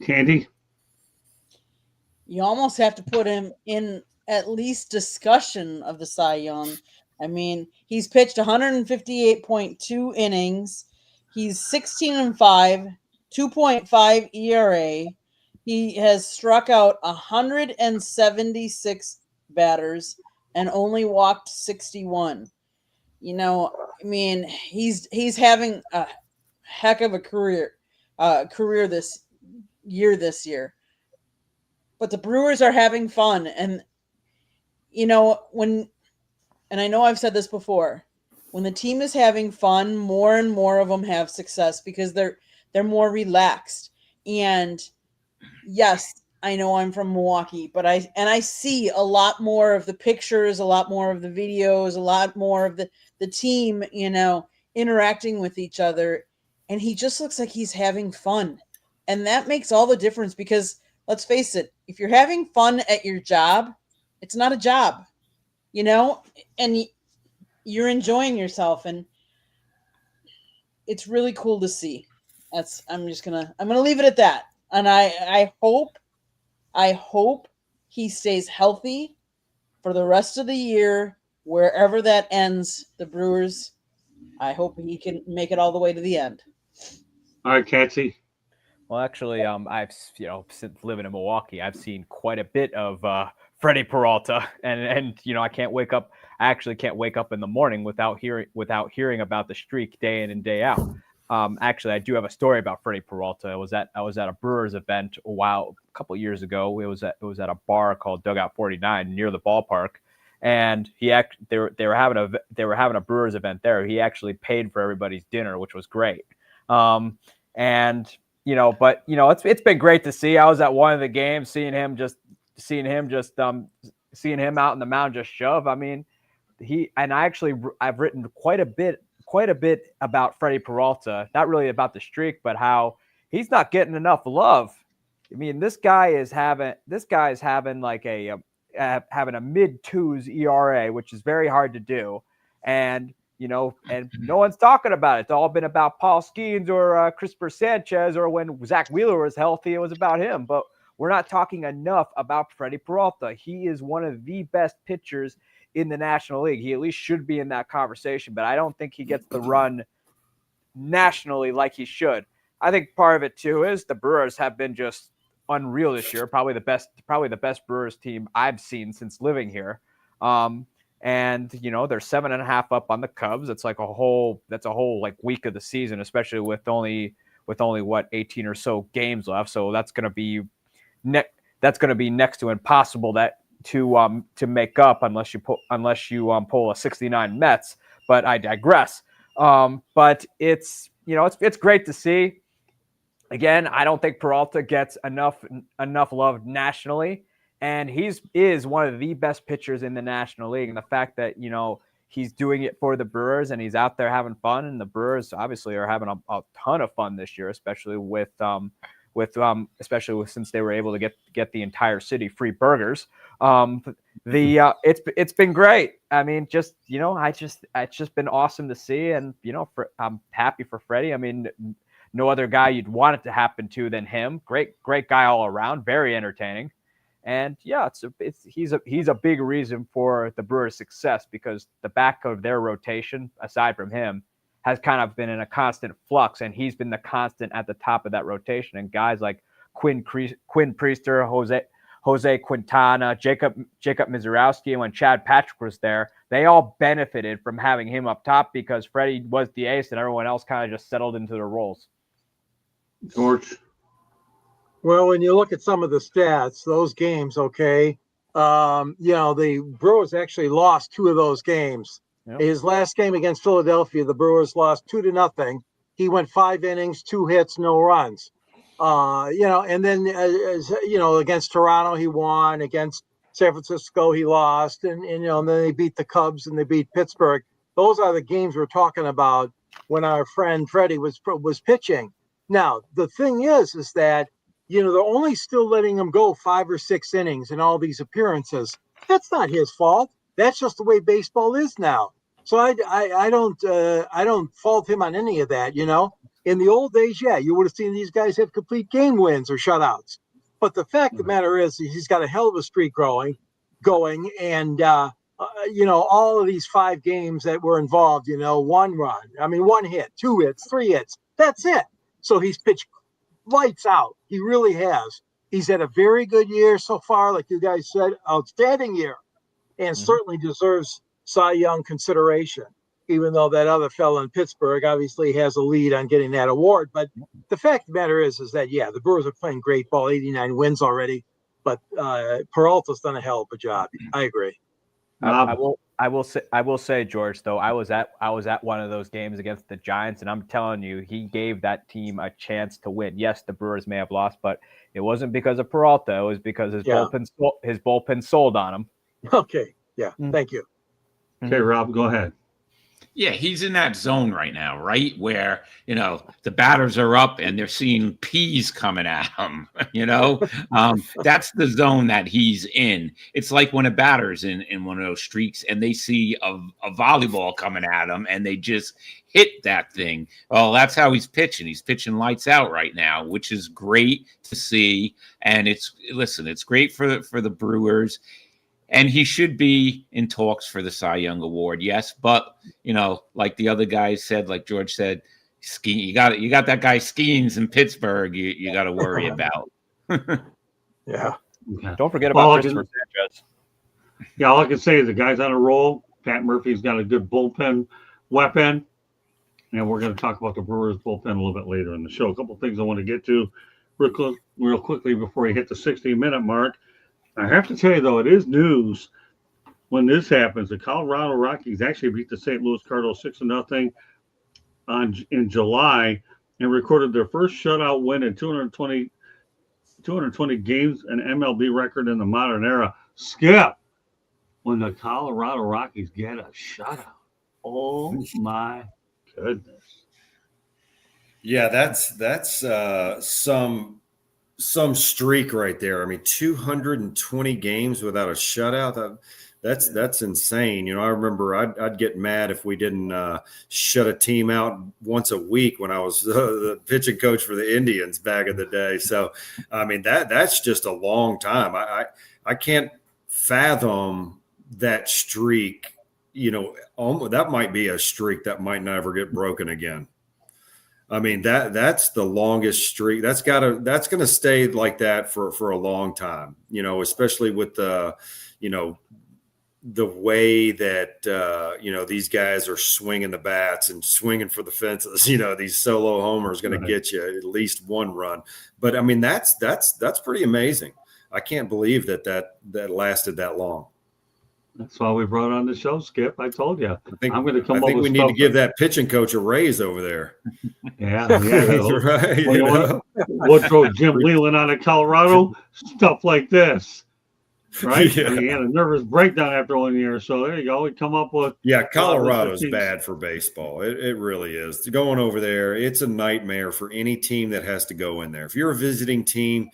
Candy? You almost have to put him in at least discussion of the Cy Young. I mean, he's pitched 158.2 innings. He's 16-5, 2.5 ERA. He has struck out 176 batters and only walked 61. He's having a heck of a career this year. But the Brewers are having fun, and and I know I've said this before, when the team is having fun, more and more of them have success because they're more relaxed. And yes, I know I'm from Milwaukee, but I see a lot more of the pictures, a lot more of the videos, a lot more of the team, interacting with each other. And he just looks like he's having fun. And that makes all the difference because let's face it, if you're having fun at your job, it's not a job. And you're enjoying yourself, and it's really cool to see. I'm gonna leave it at that. And I hope he stays healthy for the rest of the year, wherever that ends. The Brewers, I hope he can make it all the way to the end. All right, Catsy. Well, actually, I've since living in Milwaukee, I've seen quite a bit of Freddie Peralta, and I can't wake up. I actually can't wake up in the morning without hearing about the streak day in and day out. Actually, I do have a story about Freddie Peralta. I was at a Brewers event a couple of years ago. It was at a bar called Dugout 49 near the ballpark, and they were having a Brewers event there. He actually paid for everybody's dinner, which was great. It's been great to see. I was at one of the games, seeing him out in the mound just shove. I mean, I've written quite a bit about Freddie Peralta, not really about the streak, but how he's not getting enough love. I mean, this guy is having like having a mid-twos ERA, which is very hard to do. And no one's talking about it. It's all been about Paul Skeens or Christopher Sanchez, or when Zach Wheeler was healthy, it was about him. But we're not talking enough about Freddie Peralta. He is one of the best pitchers in the National League. He at least should be in that conversation, but I don't think he gets the run nationally like he should. I think part of it too is the Brewers have been just unreal this year. Probably the best Brewers team I've seen since living here. And they're 7.5 up on the Cubs. It's like a whole like week of the season, especially with only 18 or so games left. So that's going to be next to impossible to make up unless you pull a 69 Mets. But I digress. But it's great to see. Again, I don't think Peralta gets enough love nationally, and is one of the best pitchers in the National League. And the fact that he's doing it for the Brewers and he's out there having fun, and the Brewers obviously are having a ton of fun this year, especially since they were able to get the entire city free burgers. It's been great. I mean, it's just been awesome to see, and I'm happy for Freddie. I mean, no other guy you'd want it to happen to than him. Great guy all around, very entertaining. And yeah, he's a big reason for the Brewers' success, because the back of their rotation, aside from him, has kind of been in a constant flux, and he's been the constant at the top of that rotation. And guys like Quinn Priester, Jose Quintana, Jacob Mizorowski, and when Chad Patrick was there, they all benefited from having him up top because Freddie was the ace and everyone else kind of just settled into their roles. George? Well, when you look at some of the stats, those games, okay, the Brewers actually lost 2 of those games. Yep. His last game against Philadelphia, the Brewers lost 2-0. He went 5 innings, 2 hits, no runs. And then against Toronto he won. Against San Francisco he lost, and then they beat the Cubs and they beat Pittsburgh. Those are the games we're talking about when our friend Freddie was pitching. Now the thing is that they're only still letting him go 5 or 6 innings in all these appearances. That's not his fault. That's just the way baseball is now. So I don't fault him on any of that. In the old days, yeah, you would have seen these guys have complete game wins or shutouts. But the fact of the matter is, he's got a hell of a streak going, and all of these 5 games that were involved, 1 run, 1 hit, 2 hits, 3 hits. That's it. So he's pitched lights out. He really has. He's had a very good year so far, like you guys said, outstanding year, and certainly deserves Cy Young consideration, even though that other fellow in Pittsburgh obviously has a lead on getting that award. But the fact of the matter is that, yeah, the Brewers are playing great ball, 89 wins already, but Peralta's done a hell of a job. I agree. I will say, George, though, I was at one of those games against the Giants, and I'm telling you, he gave that team a chance to win. Yes, the Brewers may have lost, but it wasn't because of Peralta. It was because his bullpen sold on him. Okay. Yeah. Thank you. Okay, Rob, go ahead. Yeah, he's in that zone right now, right? Where, the batters are up and they're seeing peas coming at him, that's the zone that he's in. It's like when a batter's in one of those streaks and they see a volleyball coming at him and they just hit that thing. Well, that's how he's pitching. He's pitching lights out right now, which is great to see. And it's great for the Brewers. And he should be in talks for the Cy Young Award, yes. But like the other guys said, like George said, you got that guy Skeens in Pittsburgh. You got to worry about. Yeah. Okay. Don't forget about Christopher Sanchez. Yeah, all I can say is the guy's on a roll. Pat Murphy's got a good bullpen weapon, and we're going to talk about the Brewers bullpen a little bit later in the show. A couple of things I want to get to real quickly before we hit the 60-minute mark. I have to tell you, though, it is news when this happens. The Colorado Rockies actually beat the St. Louis Cardinals 6-0 in July and recorded their first shutout win in 220 games, an MLB record in the modern era. Skip, when the Colorado Rockies get a shutout. Oh, my goodness. Yeah, that's some streak right there. I mean, 220 games without a shutout. That's insane. I remember I'd get mad if we didn't shut a team out once a week when I was the pitching coach for the Indians back in the day. So, I mean, that's just a long time. I can't fathom that streak. That might be a streak that might never get broken again. I mean, that's the longest streak. That's going to stay like that for a long time, especially with the way that, these guys are swinging the bats and swinging for the fences. These solo homers going to get you at least 1 run. But I mean, that's pretty amazing. I can't believe that lasted that long. That's why we brought on the show, Skip. I told you. I'm going to I think we need to give that pitching coach a raise over there. Yeah. Right. We'll throw Jim Leland out of Colorado. Stuff like this. Right? Yeah. He had a nervous breakdown after 1 year. So there you go. We come up with. Yeah, Colorado's bad for baseball. It really is. Going over there, it's a nightmare for any team that has to go in there. If you're a visiting team,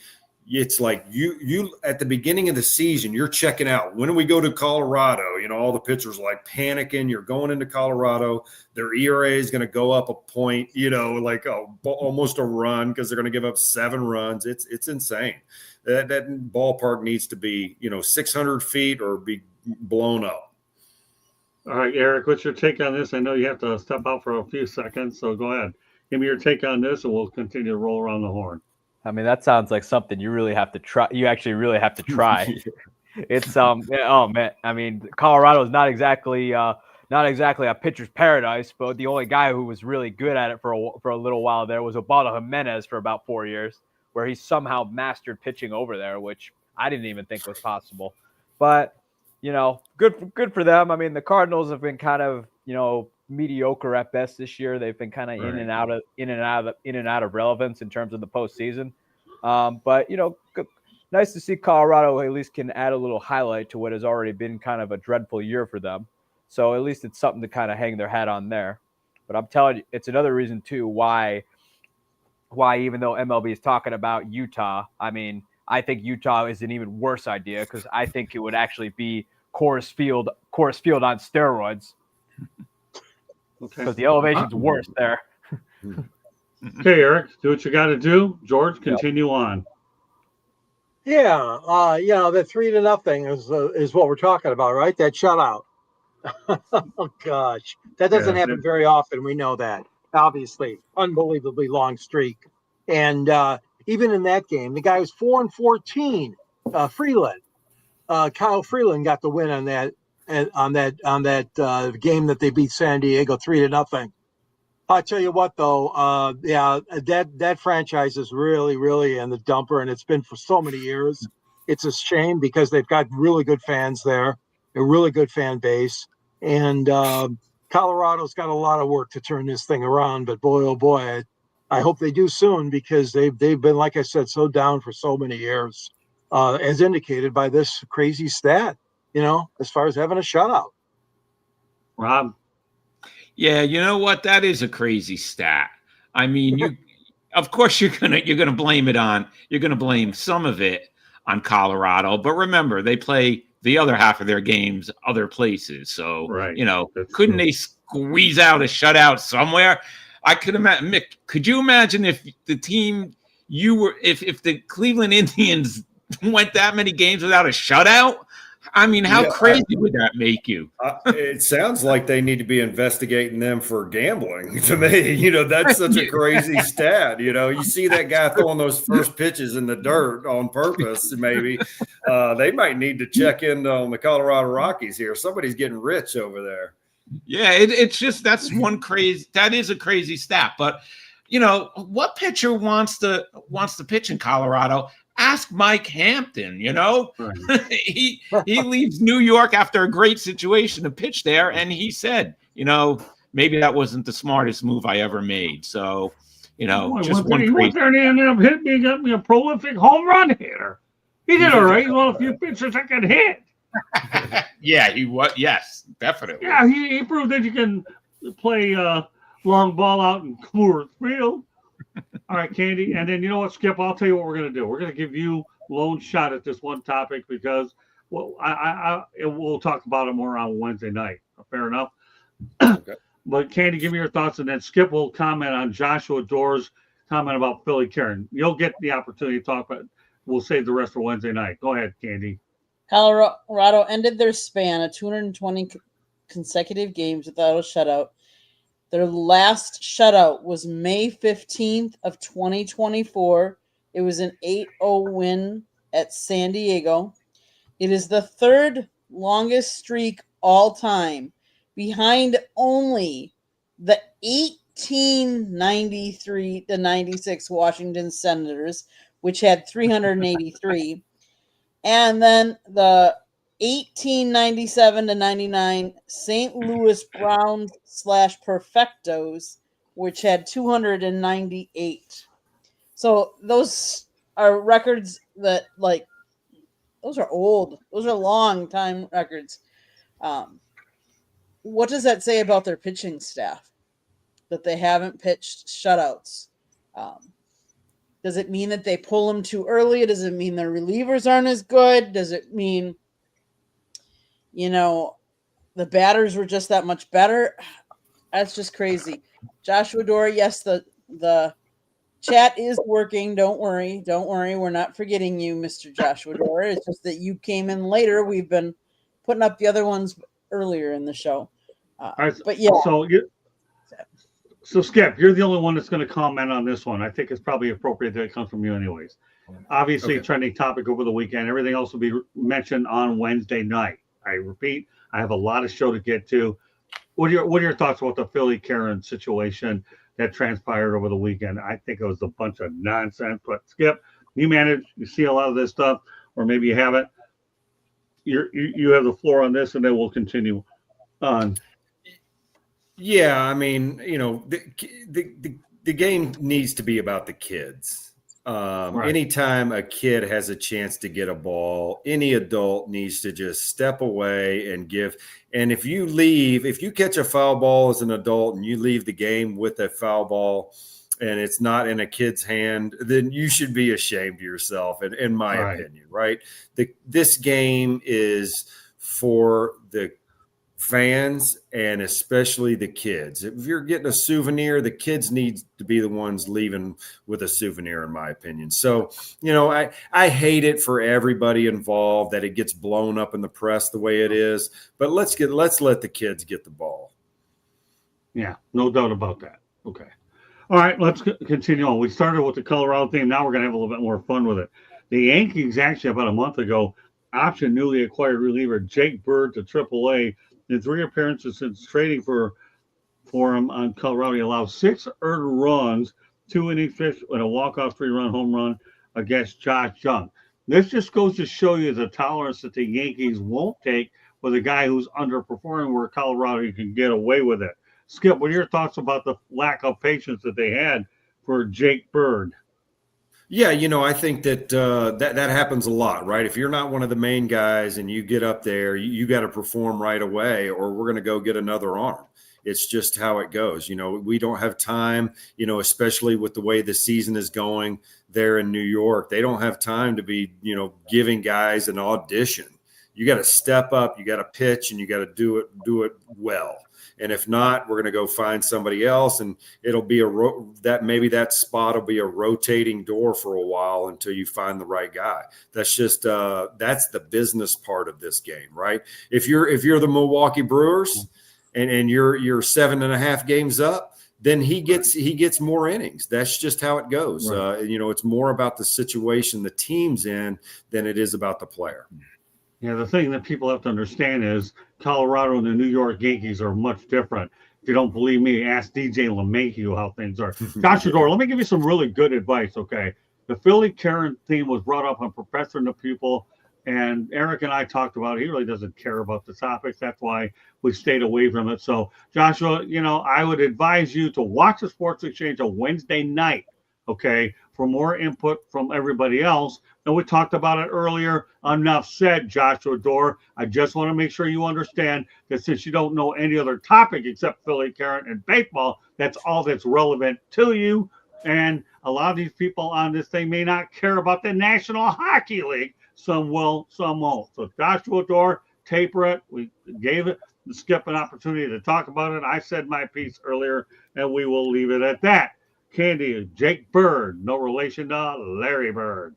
it's like you at the beginning of the season, you're checking out. When do we go to Colorado? All the pitchers are like panicking. You're going into Colorado. Their ERA is going to go up a point, like almost a run because they're going to give up 7 runs. It's insane. That ballpark needs to be, 600 feet or be blown up. All right, Eric, what's your take on this? I know you have to step out for a few seconds, so go ahead. Give me your take on this, and we'll continue to roll around the horn. I mean, that sounds like something you really have to try. You actually really have to try. It's oh man, I mean, Colorado is not exactly a pitcher's paradise, but the only guy who was really good at it for a little while there was Ubaldo Jimenez for about 4 years. where he somehow mastered pitching over there, which I didn't even think was possible. But, good for them. I mean, the Cardinals have been kind of, mediocre at best this year. They've been kind of in and out of relevance in terms of the postseason. But nice to see Colorado at least can add a little highlight to what has already been kind of a dreadful year for them. So at least it's something to kind of hang their hat on there. But I'm telling you, it's another reason too why even though MLB is talking about Utah, I mean, I think Utah is an even worse idea because I think it would actually be Coors Field on steroids. Because the elevation's worse there. Okay, Eric, do what you got to do. George, continue on. Yeah, the 3-0 is what we're talking about, right? That shutout. Oh gosh, that doesn't happen very often. We know that, obviously, unbelievably long streak, and even in that game, the guy was 4-14. Freeland, Kyle Freeland got the win on that. And on that game that they beat San Diego 3-0. I'll tell you what, though, that franchise is really, really in the dumper, and it's been for so many years. It's a shame because they've got really good fans there, a really good fan base, and Colorado's got a lot of work to turn this thing around. But boy, oh boy, I hope they do soon because they've been, like I said, so down for so many years, as indicated by this crazy stat. As far as having a shutout. Rob? Yeah, you know what? That is a crazy stat. I mean, of course you're gonna blame some of it on Colorado, but remember they play the other half of their games other places. So couldn't they squeeze out a shutout somewhere? I could imagine. Mick, could you imagine if the team if the Cleveland Indians went that many games without a shutout? I mean, how crazy would that make you? It sounds like they need to be investigating them for gambling to me. That's such a crazy stat. You see that guy throwing those first pitches in the dirt on purpose, maybe. They might need to check in on the Colorado Rockies here. Somebody's getting rich over there. Yeah, it's just that is a crazy stat. But, what pitcher wants to pitch in Colorado? Ask Mike Hampton, Right. he leaves New York after a great situation to pitch there. And he said, maybe that wasn't the smartest move I ever made. So, he went there and he ended up hitting me, got me a prolific home run hitter. He did all right. He's one of the few pitchers that can hit. Yeah, he was. Yes, definitely. Yeah, he proved that you can play long ball out in Coors Field. All right, Candy. And then you know what, Skip? I'll tell you what we're going to do. We're going to give you lone shot at this one topic because we'll talk about it more on Wednesday night. Fair enough? Okay. But Candy, give me your thoughts, and then Skip will comment on Joshua Doerr's comment about Philly Karen. You'll get the opportunity to talk, but we'll save the rest for Wednesday night. Go ahead, Candy. Colorado ended their span of 220 consecutive games without a shutout. Their last shutout was May 15th of 2024. It was an 8-0 win at San Diego. It is the third longest streak all time, behind only the 1893-96 Washington Senators, which had 383, and then the 1897-99 St. Louis Browns /Perfectos, which had 298. So those are records that, those are old. Those are long time records. What does that say about their pitching staff? That they haven't pitched shutouts? Does it mean that they pull them too early? Does it mean their relievers aren't as good? Does it mean the batters were just that much better? That's just crazy. Joshua Doerr, yes, the chat is working. Don't worry. We're not forgetting you, Mr. Joshua Doerr. It's just that you came in later. We've been putting up the other ones earlier in the show. But yeah. So Skip, you're the only one that's going to comment on this one. I think it's probably appropriate that it comes from you anyways. Obviously, trending topic over the weekend. Everything else will be mentioned on Wednesday night. I repeat, I have a lot of show to get to. What are your thoughts about the Philly Karen situation? that transpired over the weekend. I think it was a bunch of nonsense. But Skip, you see a lot of this stuff, or maybe you haven't. You have the floor on this, and then we'll continue on. Yeah, I mean, the game needs to be about the kids. Right. Anytime a kid has a chance to get a ball, any adult needs to just step away and give. And if you catch a foul ball as an adult and you leave the game with a foul ball and it's not in a kid's hand, then you should be ashamed of yourself, in my opinion, right? This game is for the fans and especially the kids. If you're getting a souvenir, the kids need to be the ones leaving with a souvenir, in my opinion. So, I hate it for everybody involved that it gets blown up in the press the way it is, but let's let the kids get the ball. Yeah, no doubt about that. Okay. All right, let's continue on. We started with the Colorado theme. Now we're going to have a little bit more fun with it. The Yankees actually about a month ago optioned newly acquired reliever Jake Bird to AAA. In 3 appearances since trading for him on Colorado, he allowed 6 earned runs, 2 innings pitched, and a walk-off 3-run home run against Josh Jung. This just goes to show you the tolerance that the Yankees won't take with a guy who's underperforming where Colorado can get away with it. Skip, what are your thoughts about the lack of patience that they had for Jake Bird? Yeah, I think that that happens a lot, right? If you're not one of the main guys and you get up there, you got to perform right away, or we're going to go get another arm. It's just how it goes. We don't have time, especially with the way the season is going there in New York. They don't have time to be, giving guys an audition. You got to step up, you got to pitch, and you got to do it well. And if not, we're going to go find somebody else, and it'll be maybe that spot will be a rotating door for a while until you find the right guy. That's just that's the business part of this game, right? If you're the Milwaukee Brewers and you're 7.5 games up, then he gets more innings. That's just how it goes. Right. It's more about the situation the team's in than it is about the player. Yeah, the thing that people have to understand is Colorado and the New York Yankees are much different. If you don't believe me, ask DJ LeMahieu how things are. Dr. Dor, let me give you some really good advice, okay? The Philly Karen theme was brought up on Professor and the Pupil, and Eric and I talked about it. He really doesn't care about the topics. That's why we stayed away from it. So, Joshua, I would advise you to watch the Sports Exchange on Wednesday night, okay, for more input from everybody else. And we talked about it earlier. Enough said, Joshua Dor. I just want to make sure you understand that since you don't know any other topic except Philly Karen and baseball, that's all that's relevant to you. And a lot of these people on this thing may not care about the National Hockey League. Some will, some won't. So Joshua Dor, taper it. We gave it Skip an opportunity to talk about it. I said my piece earlier, and we will leave it at that. Candy, Jake Bird, no relation to Larry Bird.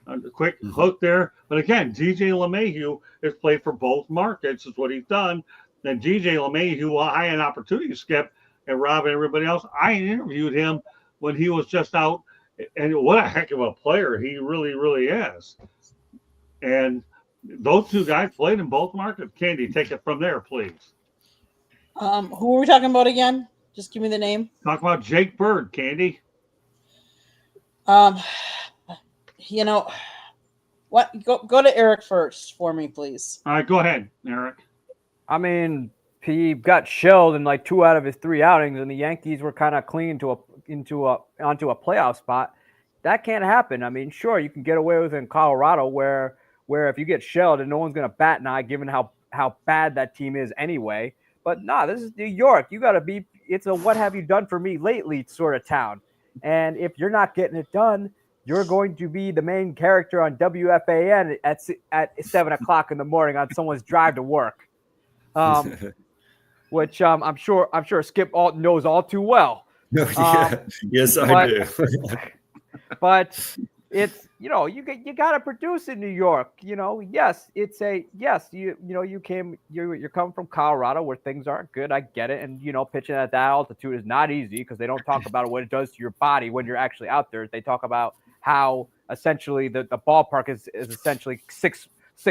A quick hook there. But again, DJ LeMahieu has played for both markets, is what he's done. Then DJ LeMahieu, I had an opportunity, Skip, and Rob and everybody else. I interviewed him when he was just out, and what a heck of a player he really, really is. And those two guys played in both markets. Candy, take it from there, please. Who are we talking about again? Just give me the name. Talk about Jake Bird, Candy. What? Go to Eric first for me, please. All right, go ahead, Eric. I mean, he got shelled in like 2 out of his 3 outings, and the Yankees were kind of clinging onto a playoff spot. That can't happen. I mean, sure, you can get away with it in Colorado, where if you get shelled and no one's going to bat an eye, given how bad that team is anyway. But this is New York. You got to be. It's a what have you done for me lately sort of town. And if you're not getting it done, you're going to be the main character on WFAN at 7:00 in the morning on someone's drive to work, which I'm sure Skip knows all too well. Yes, I do. But it's you got to produce in New York. Yes, you're coming from Colorado where things aren't good. I get it, and pitching at that altitude is not easy because they don't talk about what it does to your body when you're actually out there. They talk about how essentially the ballpark is essentially six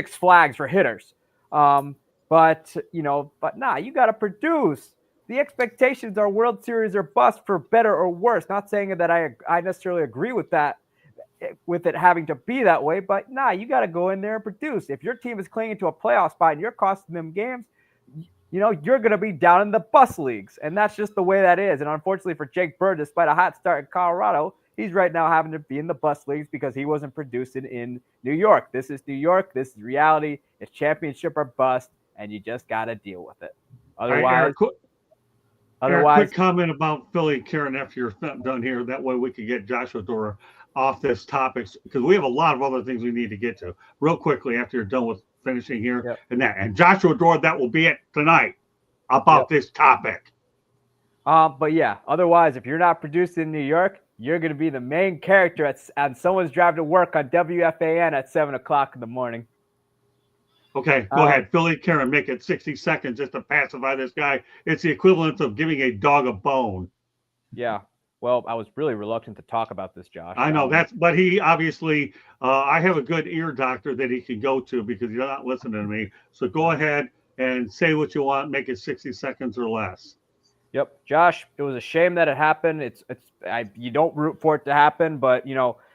flags for hitters. But you got to produce. the expectations are World Series or bust for better or worse. Not saying that I necessarily agree with that, with it having to be that way, but you got to go in there and produce. If your team is clinging to a playoff spot and you're costing them games, you're going to be down in the bus leagues, and that's just the way that is. And unfortunately for Jake Bird, despite a hot start in Colorado, he's right now having to be in the bus leagues because he wasn't producing in New York. This is New York. This is reality. It's championship or bust, and you just got to deal with it. Otherwise, quick comment about Philly, Karen, after you're done here. That way we can get Joshua Dora off this topic, because we have a lot of other things we need to get to real quickly after you're done with finishing here and that. And Joshua Dora, that will be it tonight about this topic. But yeah, otherwise, if you're not producing in New York, you're going to be the main character on someone's drive to work on WFAN at 7:00 in the morning. Okay, go ahead. Philly, Karen, make it 60 seconds just to pacify this guy. It's the equivalent of giving a dog a bone. Yeah. Well, I was really reluctant to talk about this, Josh. I know but he obviously, I have a good ear doctor that he can go to because you're not listening to me. So go ahead and say what you want. Make it 60 seconds or less. Yep, Josh. It was a shame that it happened. You don't root for it to happen, but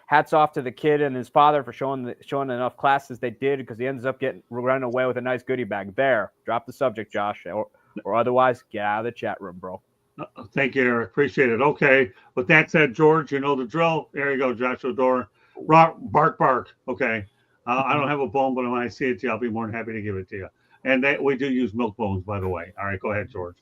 hats off to the kid and his father for showing enough classes they did, because he ends up running away with a nice goodie bag. There, drop the subject, Josh, or otherwise get out of the chat room, bro. Thank you, Eric. Appreciate it. Okay. With that said, George, you know the drill. There you go, Joshua Dora. Bark. Okay. I don't have a bone, but when I see it to you, I'll be more than happy to give it to you. And we do use milk bones, by the way. All right, go ahead, George.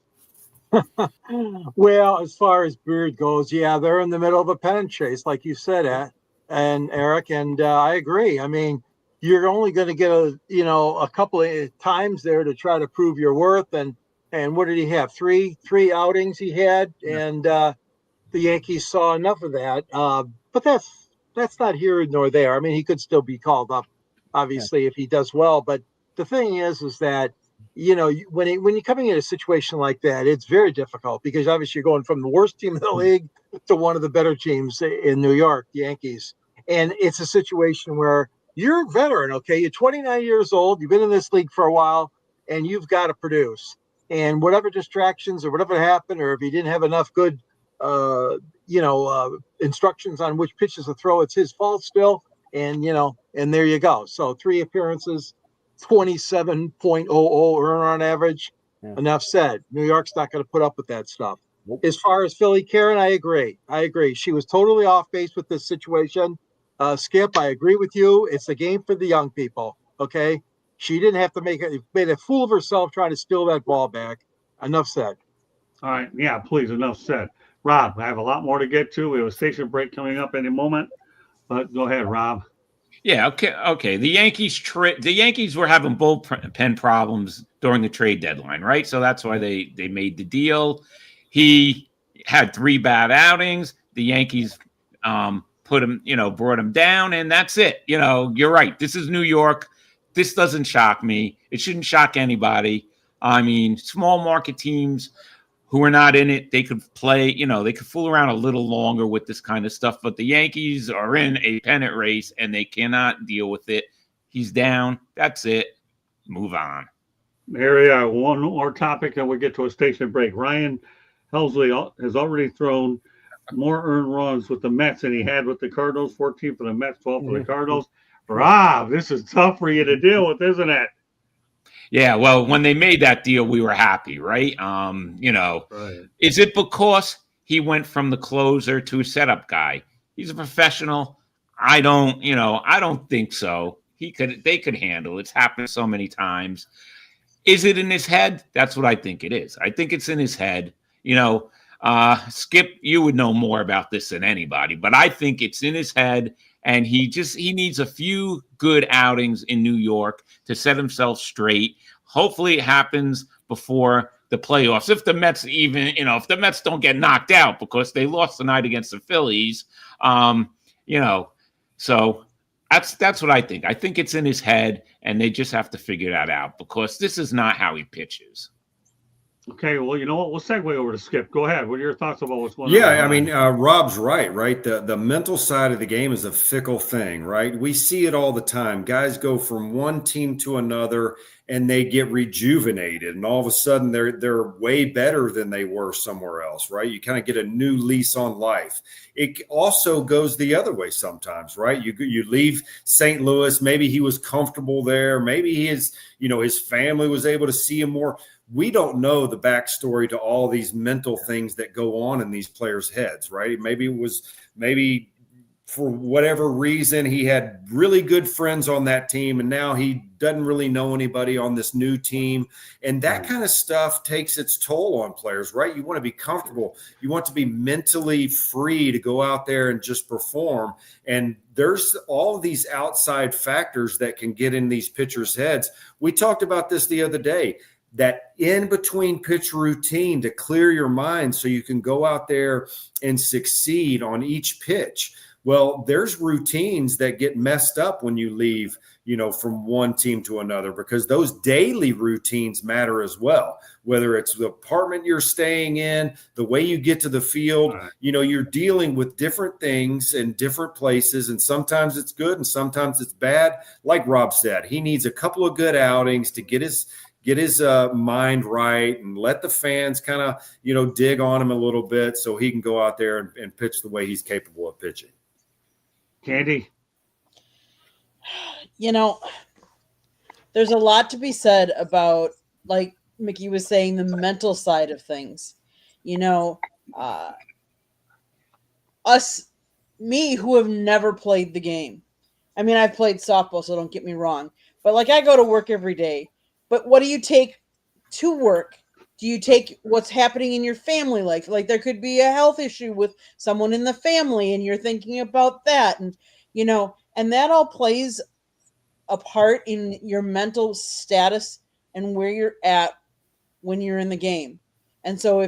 Well, as far as Beard goes, they're in the middle of a pennant chase, like you said, and Eric, and I agree. I mean, you're only going to get a couple of times there to try to prove your worth, and what did he have? Three outings he had, and the Yankees saw enough of that. But that's not here nor there. I mean, he could still be called up, obviously, if he does well. But the thing is that when you're coming in a situation like that, it's very difficult, because obviously you're going from the worst team in the league to one of the better teams in New York, the Yankees. And it's a situation where you're a veteran, okay? You're 29 years old. You've been in this league for a while, and you've got to produce. And whatever distractions or whatever happened, or if he didn't have enough good, instructions on which pitches to throw, it's his fault still. And, and there you go. So 3 appearances, 27.00 earner on average. Yeah. Enough said. New York's not going to put up with that stuff. Nope. As far as Philly, Karen, I agree. She was totally off base with this situation. Skip, I agree with you. It's a game for the young people. Okay. She didn't have to made a fool of herself trying to steal that ball back. Enough said. All right. Yeah, please. Enough said. Rob, I have a lot more to get to. We have a station break coming up any moment, but go ahead, Rob. Yeah. Okay. The Yankees were having bullpen problems during the trade deadline, right? So that's why they made the deal. He had 3 bad outings. The Yankees brought him down, and that's it. You're right. This is New York. This doesn't shock me. It shouldn't shock anybody. I mean, small market teams who are not in it, they could play, they could fool around a little longer with this kind of stuff. But the Yankees are in a pennant race, and they cannot deal with it. He's down. That's it. Move on. There we are. One more topic, and we get to a station break. Ryan Helsley has already thrown more earned runs with the Mets than he had with the Cardinals. 14 for the Mets, 12 for the Cardinals. Rob, this is tough for you to deal with, isn't it? Yeah, well, when they made that deal, we were happy, right? Right. Is it because he went from the closer to a setup guy? He's a professional. I don't think so. They could handle it. It's happened so many times. Is it in his head? That's what I think it is. I think it's in his head. Skip, you would know more about this than anybody, but I think it's in his head. And he needs a few good outings in New York to set himself straight. Hopefully it happens before the playoffs. If the Mets if the Mets don't get knocked out because they lost tonight against the Phillies, so that's what I think. I think it's in his head, and they just have to figure that out, because this is not how he pitches. Okay, well, you know what? We'll segue over to Skip. Go ahead. What are your thoughts about what's going on? Yeah, I mean, Rob's right? The mental side of the game is a fickle thing, right? We see it all the time. Guys go from one team to another and they get rejuvenated, and all of a sudden they're way better than they were somewhere else, right? You kind of get a new lease on life. It also goes the other way sometimes, right? You leave St. Louis, maybe he was comfortable there, maybe his family was able to see him more. We don't know the backstory to all these mental things that go on in these players' heads, right? Maybe for whatever reason, he had really good friends on that team, and now he doesn't really know anybody on this new team. And that kind of stuff takes its toll on players, right? You want to be comfortable. You want to be mentally free to go out there and just perform. And there's all of these outside factors that can get in these pitchers' heads. We talked about this the other day. That in between pitch routine to clear your mind so you can go out there and succeed on each pitch. Well, there's routines that get messed up when you leave, from one team to another, because those daily routines matter as well. Whether it's the apartment you're staying in, the way you get to the field, you're dealing with different things in different places, and sometimes it's good and sometimes it's bad. Like Rob said, he needs a couple of good outings to get his mind right and let the fans kind of, dig on him a little bit so he can go out there and pitch the way he's capable of pitching. Candy. There's a lot to be said about, like Mickey was saying, the mental side of things. Me who have never played the game. I mean, I've played softball, so don't get me wrong. But I go to work every day. But what do you take to work? Do you take what's happening in your family life? Like there could be a health issue with someone in the family and you're thinking about that. And, and that all plays a part in your mental status and where you're at when you're in the game. And so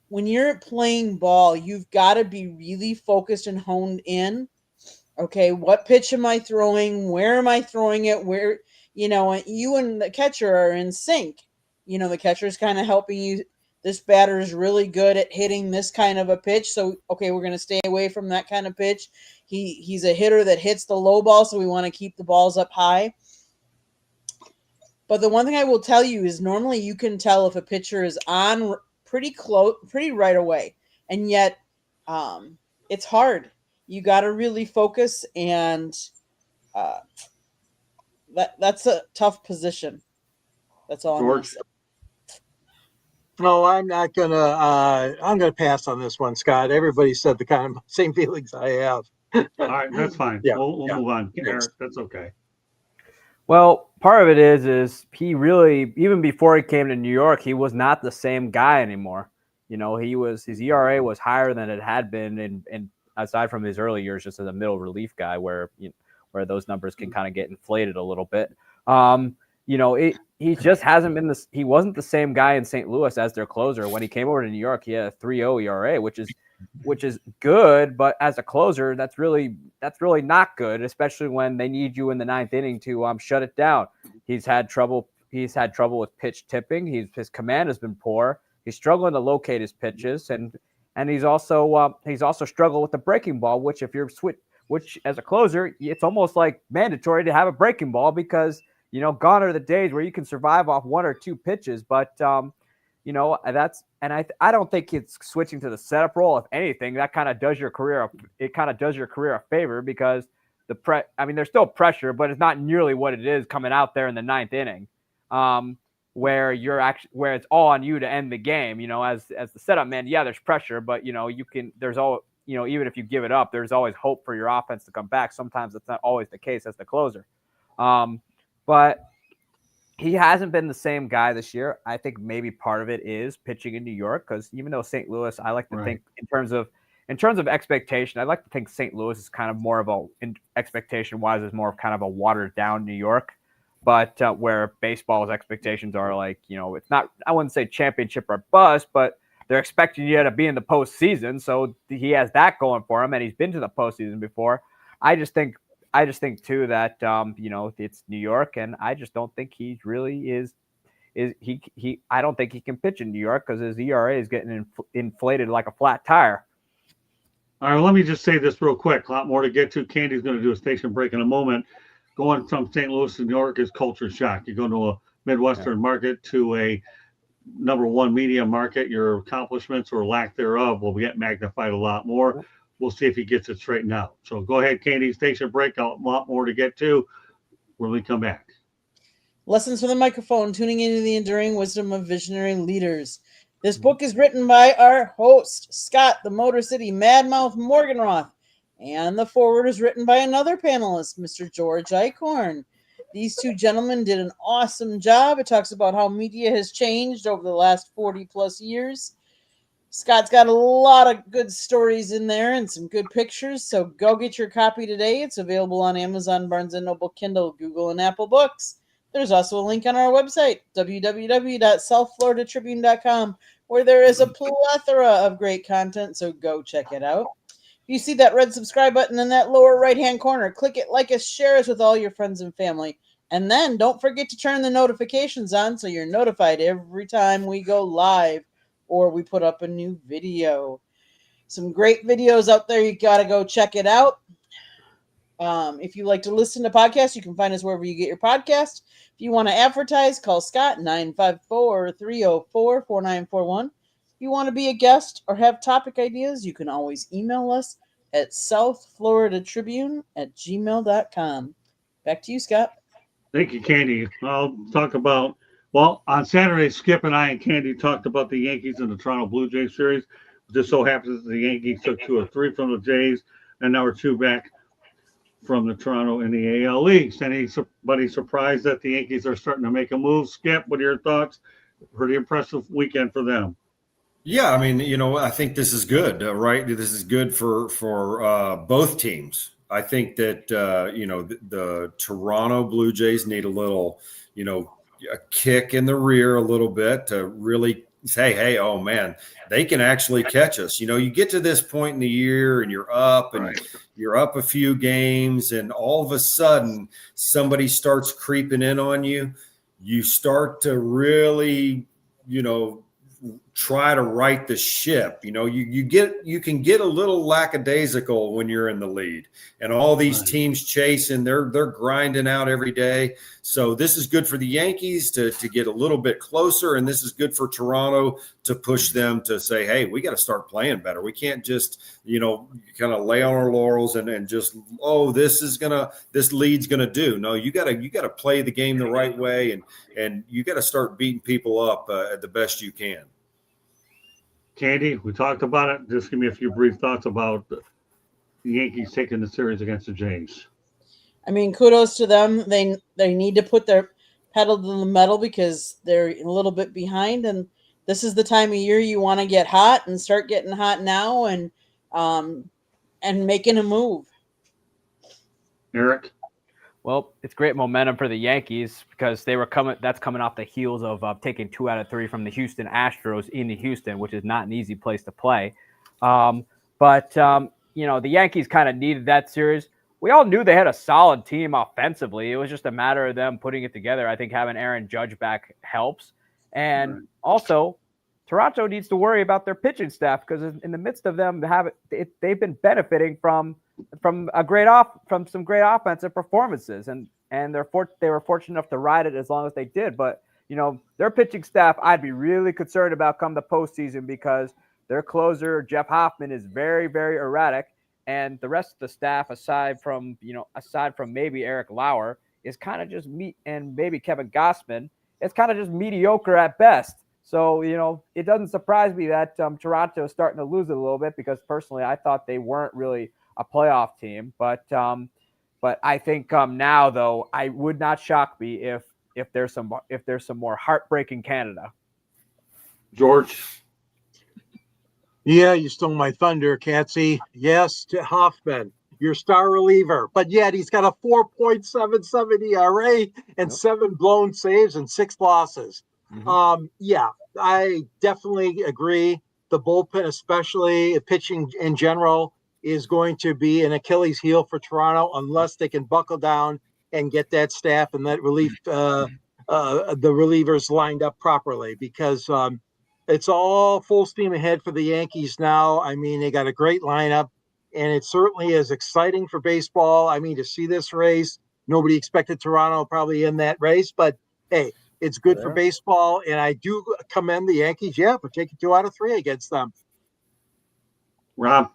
when you're playing ball, you've got to be really focused and honed in. Okay, what pitch am I throwing? Where am I throwing it? Where, you and the catcher are in sync. The catcher is kind of helping you. This batter is really good at hitting this kind of a pitch. So, okay, we're going to stay away from that kind of pitch. He's a hitter that hits the low ball, so we want to keep the balls up high. But the one thing I will tell you is normally you can tell if a pitcher is on pretty close, pretty right away. And yet it's hard. You got to really focus, and that's a tough position. That's all I'm going to say. No, I'm not gonna. I'm gonna pass on this one, Scott. Everybody said the kind of same feelings I have. All right, that's fine. Yeah, we'll move on. Eric, that's okay. Well, part of it is he really, even before he came to New York, he was not the same guy anymore. His ERA was higher than it had been, and aside from his early years, just as a middle relief guy, where those numbers can kind of get inflated a little bit. He just hasn't been this. He wasn't the same guy in St. Louis as their closer. When he came over to New York, he had a 3.0 ERA, which is good, but as a closer, that's really not good, especially when they need you in the ninth inning to shut it down. He's had trouble with pitch tipping. His command has been poor. He's struggling to locate his pitches, and he's also struggled with the breaking ball, which as a closer, it's almost like mandatory to have a breaking ball because gone are the days where you can survive off one or two pitches. But I don't think it's switching to the setup role. If anything, that kind of does your career. It kind of does your career a favor because there's still pressure, but it's not nearly what it is coming out there in the ninth inning, where it's all on you to end the game. As the setup man, yeah, there's pressure, but even if you give it up, there's always hope for your offense to come back. Sometimes that's not always the case as the closer. But he hasn't been the same guy this year. I think maybe part of it is pitching in New York, because even though St. Louis, I like to think in terms of expectation, I like to think St. Louis is kind of more of expectation wise is more of kind of a watered down New York, but where baseball's expectations are it's not, I wouldn't say championship or bust, but they're expecting you to be in the postseason. So he has that going for him, and he's been to the postseason before. I just think too that it's New York, and I just don't think he really is. is he I don't think he can pitch in New York because his ERA is getting inflated like a flat tire. All right, let me just say this real quick. A lot more to get to. Candy's going to do a station break in a moment. Going from St. Louis to New York is culture shock. You go to a Midwestern market to a number one media market, your accomplishments or lack thereof will get magnified a lot more. We'll see if he gets it straightened out. So go ahead, Candy, station break. A lot more to get to when we come back. Lessons from the microphone, tuning into the enduring wisdom of visionary leaders. This book is written by our host, Scott, the Motor City Madmouth Morganroth, and the foreword is written by another panelist, Mr. George Eichhorn. These two gentlemen did an awesome job. It talks about how media has changed over the last 40 plus years. Scott's got a lot of good stories in there and some good pictures, so go get your copy today. It's available on Amazon, Barnes & Noble, Kindle, Google, and Apple Books. There's also a link on our website, www.southfloridatribune.com, where there is a plethora of great content, so go check it out. If you see that red subscribe button in that lower right-hand corner, click it, like us, share us with all your friends and family. And then don't forget to turn the notifications on so you're notified every time we go live or we put up a new video. Some great videos out there. You got to go check it out. If you like to listen to podcasts, you can find us wherever you get your podcast. If you want to advertise, call Scott 954-304-4941. If you want to be a guest or have topic ideas, you can always email us at southfloridatribune@gmail.com. Back to you, Scott. Thank you, Candy. I'll talk about, well, on Saturday, Skip and I and Candy talked about the Yankees and the Toronto Blue Jays series. It just so happens that the Yankees took 2 or 3 from the Jays, and now we're 2 back from the Toronto in the AL East. Anybody surprised that the Yankees are starting to make a move? Skip, what are your thoughts? Pretty impressive weekend for them. Yeah, I mean, I think this is good, right? This is good for both teams. I think that the Toronto Blue Jays need a little, a kick in the rear a little bit to really say, hey, oh man, they can actually catch us. You get to this point in the year and you're up and you're up a few games, and all of a sudden somebody starts creeping in on you. You start to really, try to right the ship. You can get a little lackadaisical when you're in the lead, and all these teams chasing, they're grinding out every day. So this is good for the Yankees to get a little bit closer, and this is good for Toronto to push them to say, hey, we got to start playing better. We can't just, kind of lay on our laurels and just, this lead's gonna do. No, you gotta play the game the right way, and you got to start beating people up at the best you can. Candy, we talked about it. Just give me a few brief thoughts about the Yankees taking the series against the Jays. I mean, kudos to them. They need to put their pedal to the metal because they're a little bit behind, and this is the time of year you want to get hot and start getting hot now and making a move. Eric? Well, it's great momentum for the Yankees because that's coming off the heels of taking 2 out of 3 from the Houston Astros into Houston, which is not an easy place to play. But the Yankees kind of needed that series. We all knew they had a solid team offensively. It was just a matter of them putting it together. I think having Aaron Judge back helps. And also, Toronto needs to worry about their pitching staff because in the midst of them they've been benefiting from some great offensive performances, and they were fortunate enough to ride it as long as they did. But their pitching staff, I'd be really concerned about come the postseason because their closer Jeff Hoffman is very, very erratic, and the rest of the staff, aside from maybe Eric Lauer, is kind of just and maybe Kevin Gossman, it's kind of just mediocre at best. So, it doesn't surprise me that Toronto is starting to lose it a little bit because personally I thought they weren't really a playoff team. But I think now, though, I would not shock me if there's some more heartbreak in Canada. George? Yeah, you stole my thunder, Catsy. Yes, to Hoffman, your star reliever. But yet he's got a 4.77 ERA and 7 blown saves and 6 losses. Yeah, I definitely agree. The bullpen, especially pitching in general, is going to be an Achilles heel for Toronto unless they can buckle down and get that staff and that relief the relievers lined up properly, because it's all full steam ahead for the Yankees now. I mean, they got a great lineup, and it certainly is exciting for baseball. I mean, to see this race, nobody expected Toronto probably in that race, but hey, it's good for baseball, and I do commend the Yankees, for taking 2 out of 3 against them. Rob?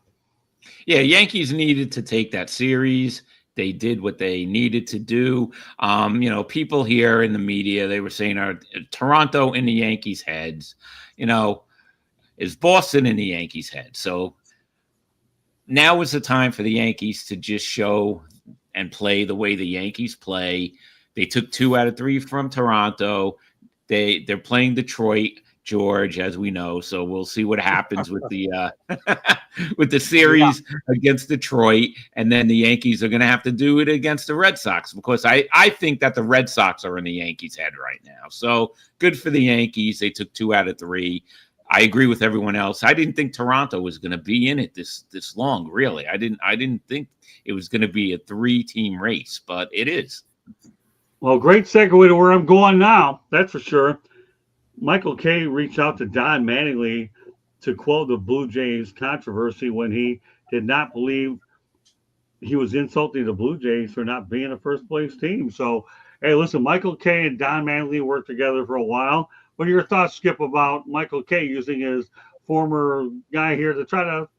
Yeah, Yankees needed to take that series. They did what they needed to do. People here in the media, they were saying, Toronto in the Yankees' heads, is Boston in the Yankees' head. So now is the time for the Yankees to just show and play the way the Yankees play. They took 2 out of 3 from Toronto. They're playing Detroit, George, as we know. So we'll see what happens with the with the series against Detroit, and then the Yankees are going to have to do it against the Red Sox, because I think that the Red Sox are in the Yankees' head right now. So good for the Yankees. They took 2 out of 3. I agree with everyone else. I didn't think Toronto was going to be in it this long, really. I didn't think it was going to be a 3-team race, but it is. Well, great segue to where I'm going now. That's for sure. Michael Kay reached out to Don Mattingly to quell the Blue Jays controversy when he did not believe he was insulting the Blue Jays for not being a first-place team. So, hey, listen, Michael Kay and Don Mattingly worked together for a while. What are your thoughts, Skip, about Michael Kay using his former guy here to try to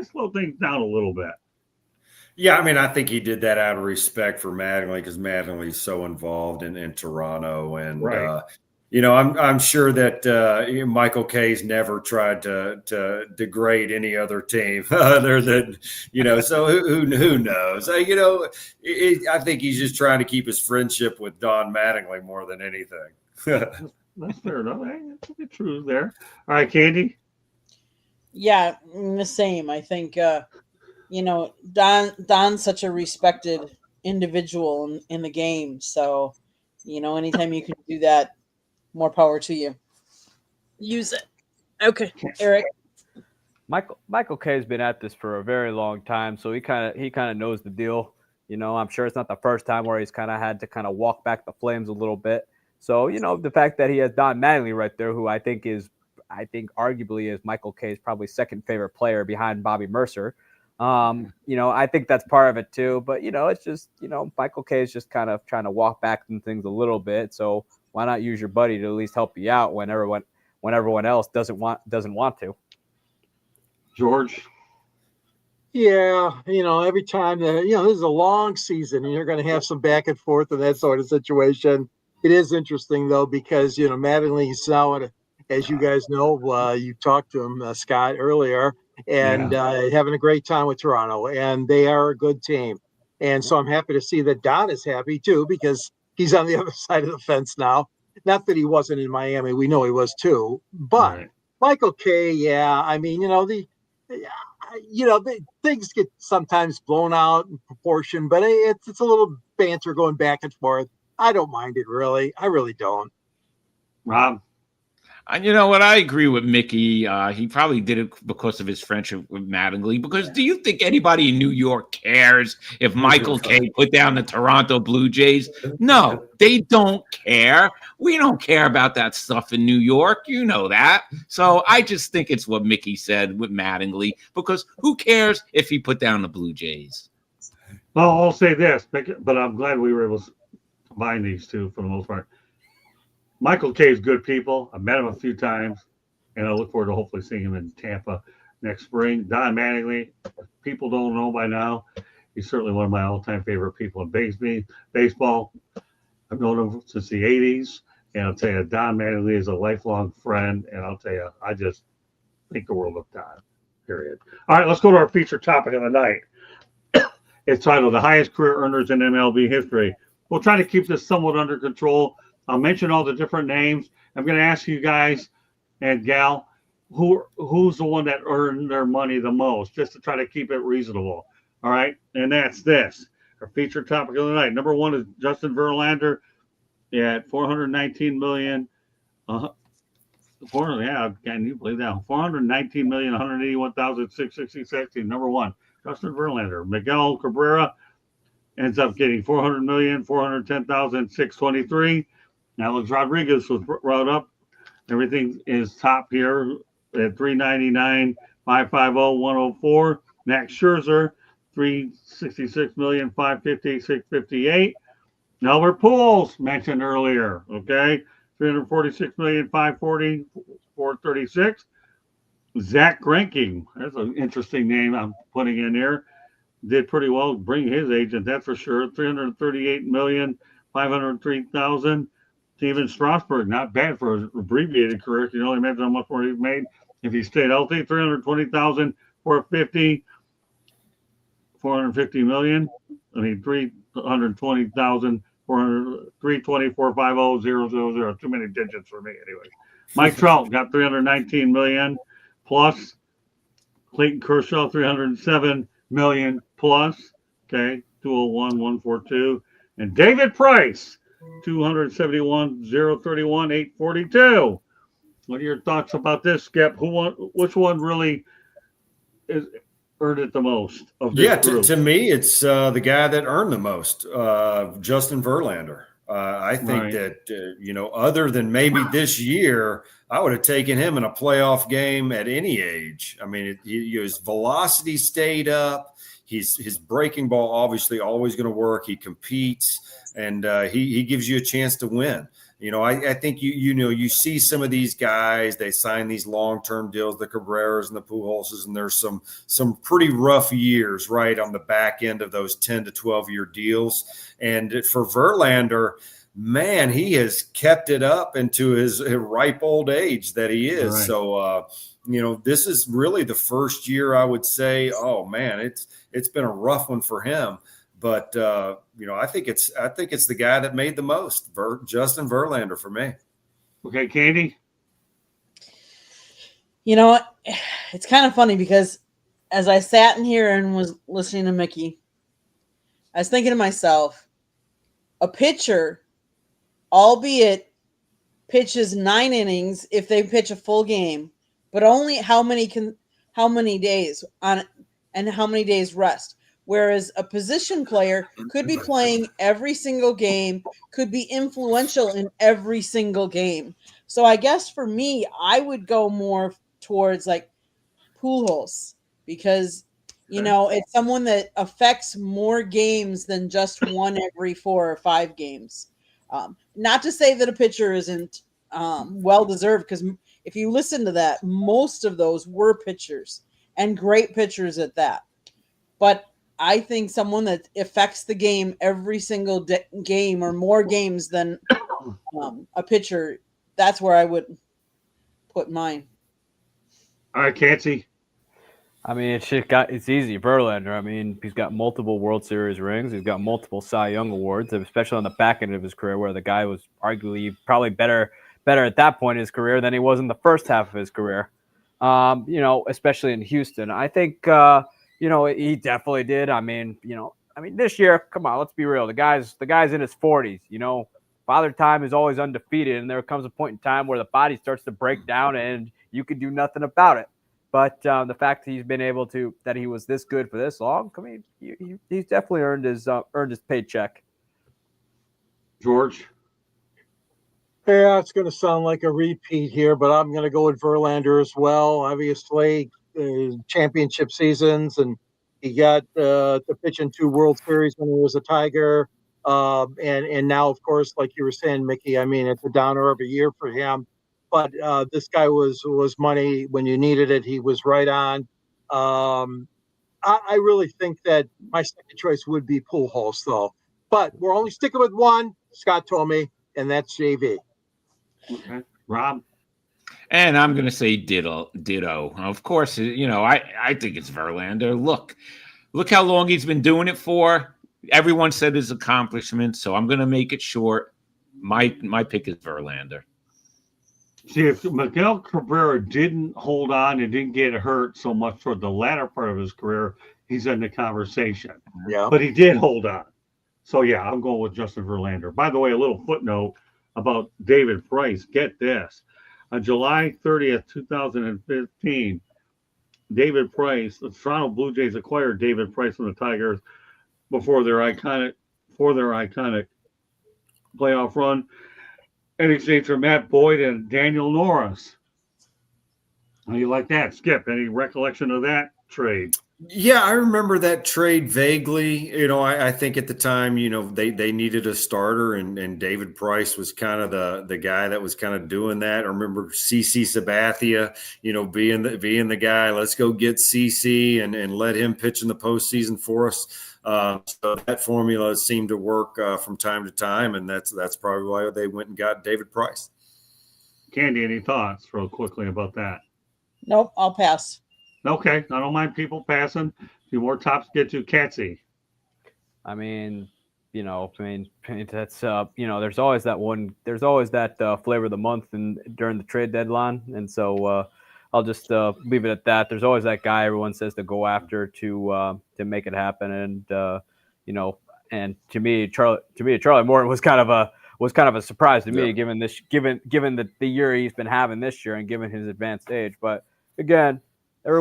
slow things down a little bit? Yeah, I mean, I think he did that out of respect for Mattingly, because Mattingly's so involved in Toronto, and right. I'm sure that Michael Kay's never tried to degrade any other team other than So who knows? I think he's just trying to keep his friendship with Don Mattingly more than anything. That's fair enough. That's the truth there. All right, Candy. Yeah, the same. I think Don's such a respected individual in the game. So, anytime you can do that, more power to you. Use it. Okay, Eric. Michael Kay has been at this for a very long time, so he kind of knows the deal. I'm sure it's not the first time where he's kind of had to kind of walk back the flames a little bit. So, the fact that he has Don Mattingly right there, who I think arguably is Michael Kay's probably second favorite player behind Bobby Mercer. I think that's part of it too. But, it's just, Michael Kay is just kind of trying to walk back some things a little bit. So why not use your buddy to at least help you out when everyone else doesn't want to? George? Yeah, every time this is a long season, and you're going to have some back and forth in that sort of situation. It is interesting, though, because, Mattingly's now, as you guys know, you talked to him, Scott, earlier, and having a great time with Toronto, and they are a good team. And so I'm happy to see that Don is happy, too, because he's on the other side of the fence now. Not that he wasn't in Miami. We know he was, too. But right. Michael Kay, I mean, things get sometimes blown out in proportion, but it's a little banter going back and forth. I don't mind it, really. I really don't. Rob? And you know what? I agree with Mickey. He probably did it because of his friendship with Mattingly. Because do you think anybody in New York cares if Michael Kay put down the Toronto Blue Jays? No, they don't care. We don't care about that stuff in New York. You know that. So I just think it's what Mickey said with Mattingly. Because who cares if he put down the Blue Jays? Well, I'll say this, but I'm glad we were able to combine these two for the most part. Michael Kay's good people. I've met him a few times, and I look forward to hopefully seeing him in Tampa next spring. Don Mattingly, people don't know by now, he's certainly one of my all-time favorite people in baseball. I've known him since the 80s, and I'll tell you, Don Mattingly is a lifelong friend, and I'll tell you, I just think the world of Don, period. All right, let's go to our feature topic of the night. It's titled The Highest Career Earners in MLB History. We'll try to keep this somewhat under control. I'll mention all the different names. I'm going to ask you guys and gal, who's the one that earned their money the most, just to try to keep it reasonable. All right, and that's this. Our featured topic of the night. Number one is Justin Verlander at $419 million. Can you believe that? $419,181,666. Number one, Justin Verlander. Miguel Cabrera ends up getting $400,410,623. Alex Rodriguez was brought up. Everything is top here at 399, 550, 104. Max Scherzer, 366 million, 550, 658. Albert Pujols mentioned earlier, okay, 346 million, 540, 436. Zach Greinke, that's an interesting name I'm putting in there. Did pretty well. Bring his agent, that's for sure. 338 million, 503,000. Steven Strasburg, not bad for an abbreviated career. Can you only imagine how much more he's made if he stayed healthy? 320,000, 450, 450 million. I mean, 320,000, 320, 450, 000. Too many digits for me, anyway. Mike Trout got 319 million plus. Clayton Kershaw, 307 million plus. Okay, 201, 142. And David Price, 271, 031, 842. What are your thoughts about this, Skip? Which one really earned it the most of this group? To me, it's the guy that earned the most, Justin Verlander. I think that, other than maybe this year, I would have taken him in a playoff game at any age. I mean, his velocity stayed up. His breaking ball obviously always going to work. He competes, and he gives you a chance to win. I think you see some of these guys, they sign these long-term deals, the Cabreras and the Pujolses, and there's some pretty rough years right on the back end of those 10 to 12-year deals. And for Verlander, man, he has kept it up into his ripe old age that he is. Right. So, this is really the first year I would say, oh man, it's been a rough one for him. But I think it's the guy that made the most, Justin Verlander, for me. Okay, Katie. It's kind of funny because as I sat in here and was listening to Mickey, I was thinking to myself, a pitcher, albeit pitches 9 innings if they pitch a full game, but only how many days on and how many days rest. Whereas a position player could be playing every single game, could be influential in every single game. So I guess for me, I would go more towards like Pujols because, it's someone that affects more games than just one every 4 or 5 games. Not to say that a pitcher isn't well-deserved, because if you listen to that, most of those were pitchers and great pitchers at that. But I think someone that affects the game every single game or more games than a pitcher, that's where I would put mine. All right, Canty. I mean, it's easy. Verlander. I mean, he's got multiple World Series rings. He's got multiple Cy Young awards, especially on the back end of his career, where the guy was arguably probably better at that point in his career than he was in the first half of his career. Especially in Houston. I think he definitely did. I mean, this year, come on, let's be real. The guy's in his 40s. Father Time is always undefeated, and there comes a point in time where the body starts to break down, and you can do nothing about it. But the fact that he's been able to, that he was this good for this long, I mean, he's definitely earned his paycheck. George? Yeah, it's going to sound like a repeat here, but I'm going to go with Verlander as well. Obviously, championship seasons, and he got to pitch in 2 World Series when he was a Tiger. And now, of course, like you were saying, Mickey, I mean, it's a downer of a year for him. But this guy was money when you needed it. He was right on. I really think that my second choice would be Pujols, though. But we're only sticking with one, Scott told me, and that's JV. Okay. Rob? And I'm going to say ditto. Of course, I think it's Verlander. Look how long he's been doing it for. Everyone said his accomplishments, so I'm going to make it short. My pick is Verlander. See, if Miguel Cabrera didn't hold on and didn't get hurt so much toward the latter part of his career, he's in the conversation. Yeah. But he did hold on. So, yeah, I'm going with Justin Verlander. By the way, a little footnote about David Price. Get this. On July 30th, 2015, David Price, the Toronto Blue Jays acquired David Price from the Tigers before their iconic playoff run. in exchange for Matt Boyd and Daniel Norris. How do you like that, Skip? Any recollection of that trade? Yeah, I remember that trade vaguely. I think at the time, they needed a starter, and David Price was kind of the guy that was kind of doing that. I remember CC Sabathia, being the guy. Let's go get CC and let him pitch in the postseason for us. So that formula seemed to work from time to time, and that's probably why they went and got David Price. Candy, any thoughts real quickly about that? Nope, I'll pass. Okay, I don't mind people passing. A few more tops to get to. Catsy. I mean, that's there's always that flavor of the month during the trade deadline, and so I'll just leave it at that. There's always that guy everyone says to go after to make it happen, and and to me, Charlie Morton was kind of a surprise to me, given the year he's been having this year and given his advanced age. But again, he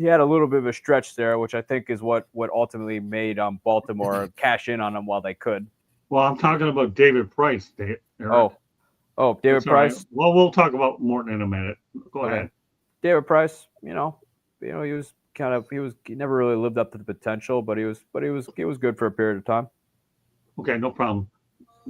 had a little bit of a stretch there, which I think is what ultimately made Baltimore cash in on him while they could. Well, I'm talking about David Price. David Price. Right. Well, we'll talk about Morton in a minute. Go ahead. David Price. He never really lived up to the potential, but he was good for a period of time. Okay, no problem.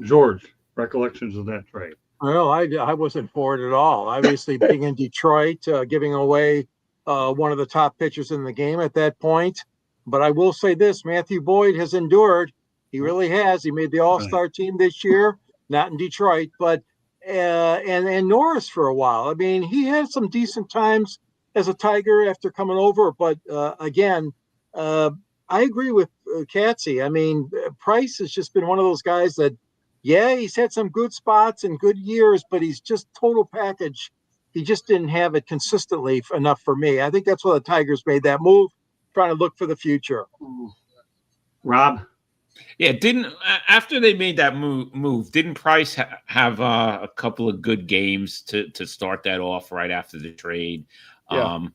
George, recollections of that trade? Well, I wasn't for it at all. Obviously, being in Detroit, giving away one of the top pitchers in the game at that point. But I will say this, Matthew Boyd has endured. He really has. He made the All-Star team this year, not in Detroit, but and Norris for a while. I mean, he had some decent times as a Tiger after coming over. But again, I agree with Katsy. I mean, Price has just been one of those guys that, yeah, he's had some good spots and good years, but he's just total package. He just didn't have it consistently enough for me. I think that's why the Tigers made that move, trying to look for the future. Rob? Yeah, after they made that move, didn't Price have a couple of good games to start that off right after the trade? Yeah.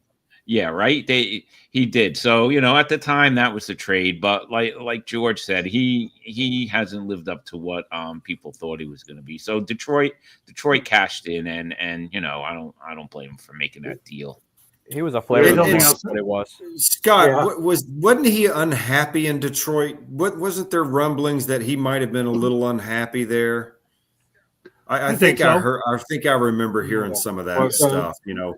Yeah, right. He did. So at the time that was the trade, but like George said, he hasn't lived up to what people thought he was going to be. So Detroit cashed in, and I don't blame him for making that deal. He was a flavor. That's what it was. Scott, yeah. Wasn't he unhappy in Detroit? Wasn't there rumblings that he might have been a little unhappy there? I think so. I think I remember hearing some of that stuff. Yeah,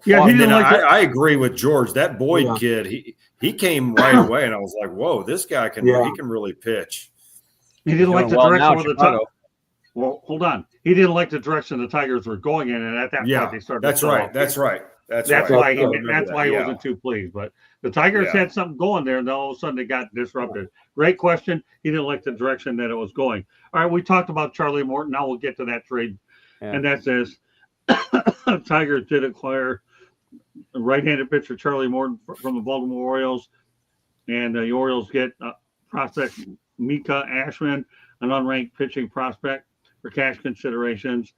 I agree with George. That Boyd kid, he came right away, and I was like, "Whoa, this guy he can really pitch." He didn't like the direction of the Tigers. Well, hold on. He didn't like the direction the Tigers were going in, and at that point they started. That's right. That's why he wasn't too pleased. But the Tigers had something going there, and then all of a sudden they got disrupted. Great question. He didn't like the direction that it was going. All right, we talked about Charlie Morton. Now we'll get to that trade, and that says Tigers did acquire right-handed pitcher Charlie Morton from the Baltimore Orioles, and the Orioles get prospect Mika Ashman, an unranked pitching prospect, for cash considerations.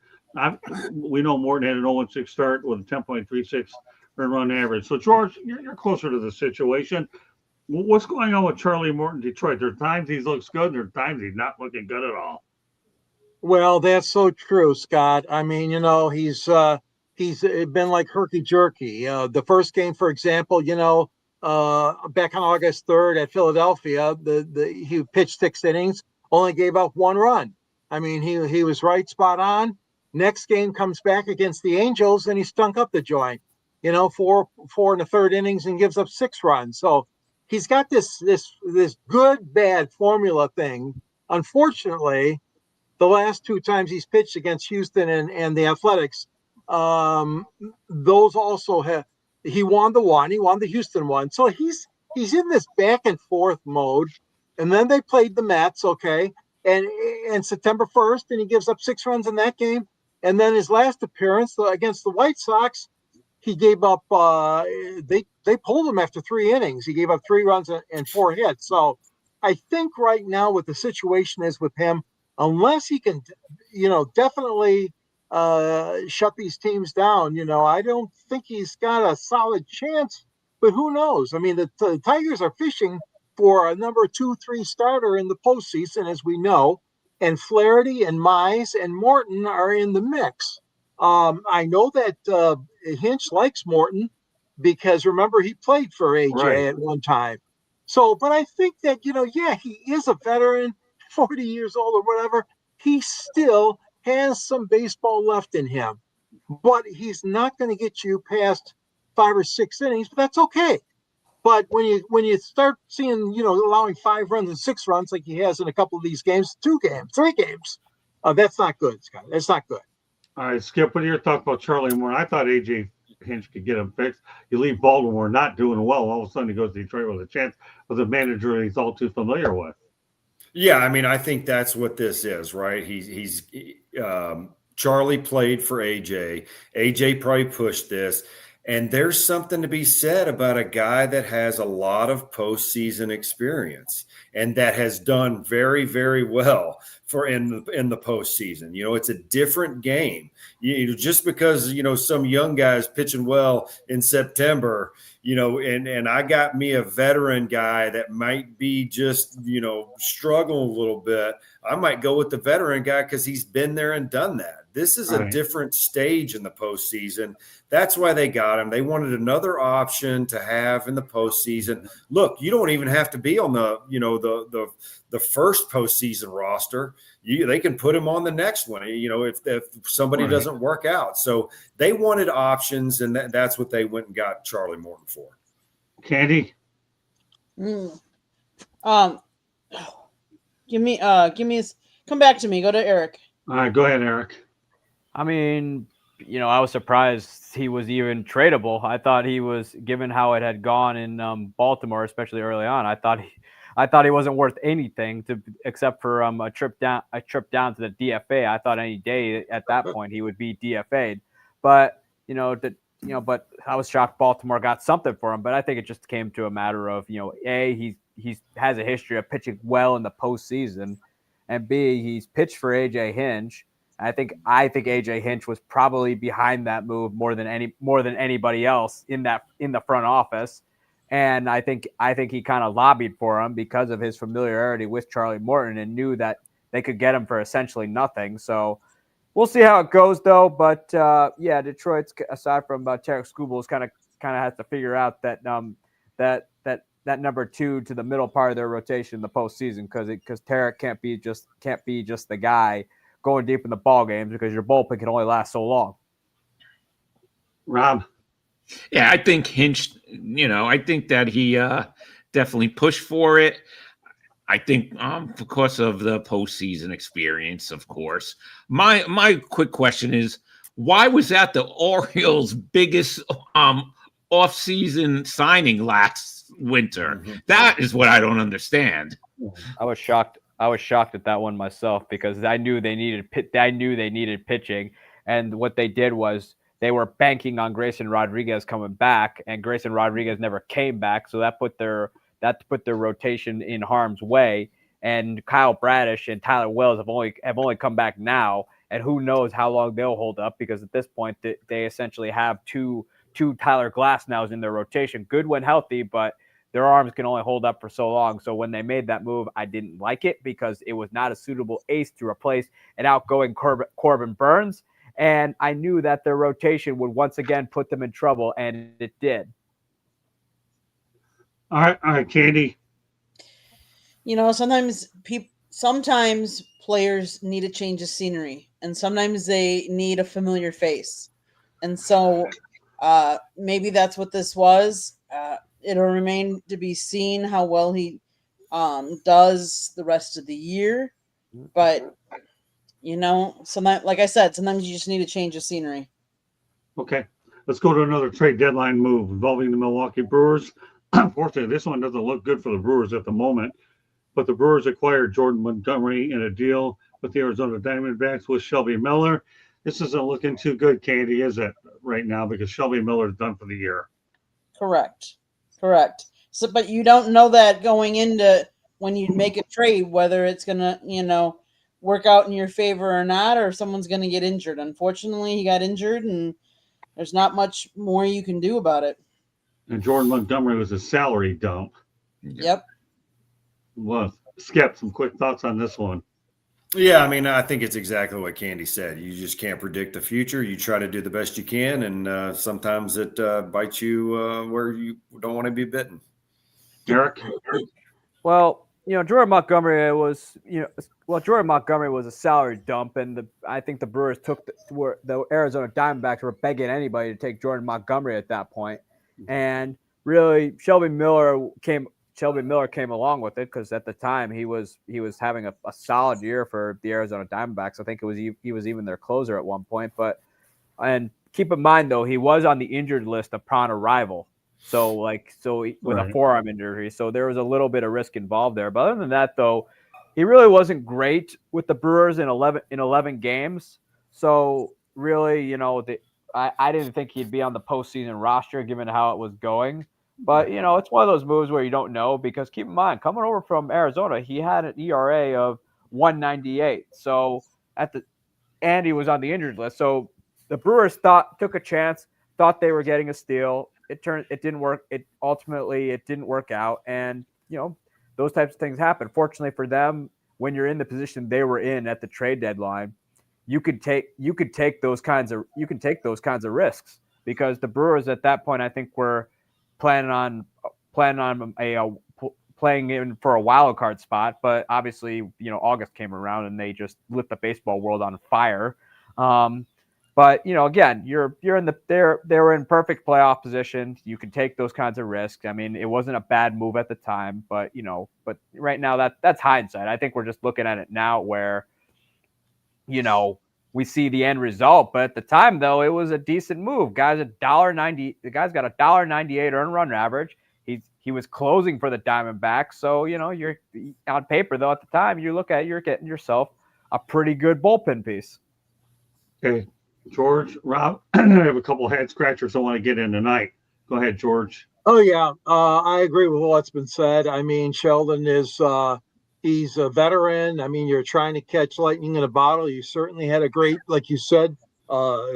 We know Morton had an 0-6 start with a 10.36 earned run average. So, George, you're closer to the situation. What's going on with Charlie Morton in Detroit? There are times he looks good, and there are times he's not looking good at all. Well, that's so true, Scott. I mean, he's been like herky-jerky. The first game, for example, back on August 3rd at Philadelphia, he pitched 6 innings, only gave up 1 run. I mean, he was right spot on. Next game comes back against the Angels, and he stunk up the joint. 4 in the 3rd innings and gives up 6 runs. So he's got this good bad formula thing. Unfortunately, the last 2 times he's pitched against Houston and the Athletics, those also he won the Houston one. So he's in this back and forth mode. And then they played the Mets, okay, and September 1st, and he gives up 6 runs in that game. And then his last appearance against the White Sox, he gave up. They pulled him after 3 innings. He gave up 3 runs and 4 hits. So I think right now what the situation is with him, unless he can, definitely shut these teams down, I don't think he's got a solid chance. But who knows? I mean, the Tigers are fishing for a number 2-3 starter in the postseason, as we know. and Flaherty and Mize and Morton are in the mix. I know that Hinch likes Morton because remember he played for AJ at one time. So, but I think that, yeah, he is a veteran, 40 years old or whatever. He still has some baseball left in him, but he's not going to get you past 5 or 6 innings, but that's okay. But when you start seeing, allowing 5 runs and 6 runs like he has in a couple of these games, 2 games, 3 games, that's not good, Scott. That's not good. All right, Skip, what are your thoughts about Charlie Moore? I thought AJ Hinch could get him fixed. You leave Baltimore not doing well, all of a sudden he goes to Detroit with a chance with a manager he's all too familiar with. Yeah, I mean, I think that's what this is, right? He's Charlie played for AJ. AJ probably pushed this. And there's something to be said about a guy that has a lot of postseason experience and that has done very, very well for in the postseason. It's a different game. Just because some young guys pitching well in September, and I got me a veteran guy that might be just struggling a little bit. I might go with the veteran guy because he's been there and done that. This is a different stage in the postseason. That's why they got him. They wanted another option to have in the postseason. Look, you don't even have to be on the first postseason roster. They can put him on the next one, if somebody doesn't work out. So they wanted options, and that's what they went and got Charlie Morton for. Candy? Give me come back to me. Go to Eric. All right, go ahead, Eric. I mean, I was surprised he was even tradable. I thought he was, given how it had gone in Baltimore, especially early on. I thought he wasn't worth anything except for a trip down to the DFA. I thought any day at that point he would be DFA'd. But but I was shocked Baltimore got something for him. But I think it just came to a matter of A, he has a history of pitching well in the postseason, and B, he's pitched for AJ Hinch. I think AJ Hinch was probably behind that move more than anybody else in the front office. And I think he kind of lobbied for him because of his familiarity with Charlie Morton and knew that they could get him for essentially nothing. So we'll see how it goes, though. But Detroit's, aside from Tarek Skubal, kind of has to figure out that that number 2 to the middle part of their rotation in the postseason, because Tarek can't be just the guy going deep in the ball games, because your bullpen can only last so long. Rob? Yeah, I think Hinch, I think that he definitely pushed for it. I think because of the postseason experience, of course. My quick question is, why was that the Orioles' biggest off-season signing last winter? Mm-hmm. That is what I don't understand. I was shocked at that one myself, because I knew they needed pitching, and what they did was they were banking on Grayson Rodriguez coming back, and Grayson Rodriguez never came back, so that put their rotation in harm's way. And Kyle Bradish and Tyler Wells have only come back now, and who knows how long they'll hold up, because at this point they essentially have two Tyler Glasnows in their rotation. Good when healthy, but their arms can only hold up for so long. So when they made that move, I didn't like it, because it was not a suitable ace to replace an outgoing Corbin Burns. And I knew that their rotation would once again put them in trouble, and it did. All right, Candy. Sometimes players need a change of scenery, and sometimes they need a familiar face. And so maybe that's what this was. It'll remain to be seen how well he does the rest of the year. But, sometimes, like I said, sometimes you just need a change of scenery. Okay, let's go to another trade deadline move involving the Milwaukee Brewers. Unfortunately, this one doesn't look good for the Brewers at the moment, but the Brewers acquired Jordan Montgomery in a deal with the Arizona Diamondbacks with Shelby Miller. This isn't looking too good, Candy, is it, right now, because Shelby Miller is done for the year? Correct. So, but you don't know that going into when you make a trade, whether it's going to, work out in your favor or not, or if someone's going to get injured. Unfortunately, he got injured, and there's not much more you can do about it. And Jordan Montgomery was a salary dump. Yep. Well, Skip, some quick thoughts on this one. Yeah, I mean, I think it's exactly what Candy said. You just can't predict the future. You try to do the best you can, and sometimes it bites you where you don't want to be bitten. Derek? Well, Jordan Montgomery was, Jordan Montgomery was a salary dump, and I think the Brewers took the Arizona Diamondbacks were begging anybody to take Jordan Montgomery at that point, and really Shelby Miller came along with it because at the time he was having a solid year for the Arizona Diamondbacks. I think he was even their closer at one point, and keep in mind though he was on the injured list upon arrival. So with a forearm injury, so there was a little bit of risk involved there. But other than that, though, he really wasn't great with the Brewers in 11 games. So really, I didn't think he'd be on the postseason roster given how it was going. But it's one of those moves where you don't know because keep in mind, coming over from Arizona, he had an ERA of 1.98. So and he was on the injured list. So the Brewers took a chance, thought they were getting a steal. It didn't work. It didn't work out. And, those types of things happen. Fortunately for them, when you're in the position they were in at the trade deadline, you could take those kinds of risks because the Brewers at that point, I think were planning on playing in for a wild card spot. But obviously, August came around and they just lit the baseball world on fire. But again, they're in perfect playoff position. You can take those kinds of risks. I mean, it wasn't a bad move at the time, but right now that's hindsight. I think we're just looking at it now where, we see the end result. But at the time, though, it was a decent move. The guy's got a $1.98 earned run average. He was closing for the Diamondbacks, so you're on paper though. At the time, you're getting yourself a pretty good bullpen piece. Okay. George, Rob, I have a couple head scratchers I want to get in tonight. Go ahead, George. Oh yeah, I agree with what's been said. I mean, Sheldon is he's a veteran. I mean, you're trying to catch lightning in a bottle. You certainly had a great, like you said,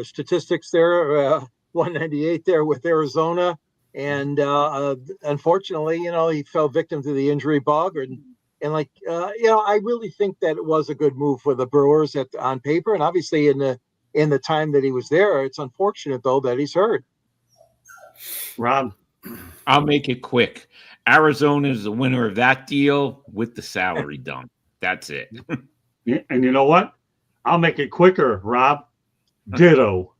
statistics there, 198 there with Arizona, and unfortunately, he fell victim to the injury bug. And I really think that it was a good move for the Brewers on paper, and obviously in the time that he was there. It's unfortunate, though, that he's hurt. Rob? I'll make it quick. Arizona is the winner of that deal with the salary dump. That's it. Yeah, and you know what? I'll make it quicker, Rob. Ditto.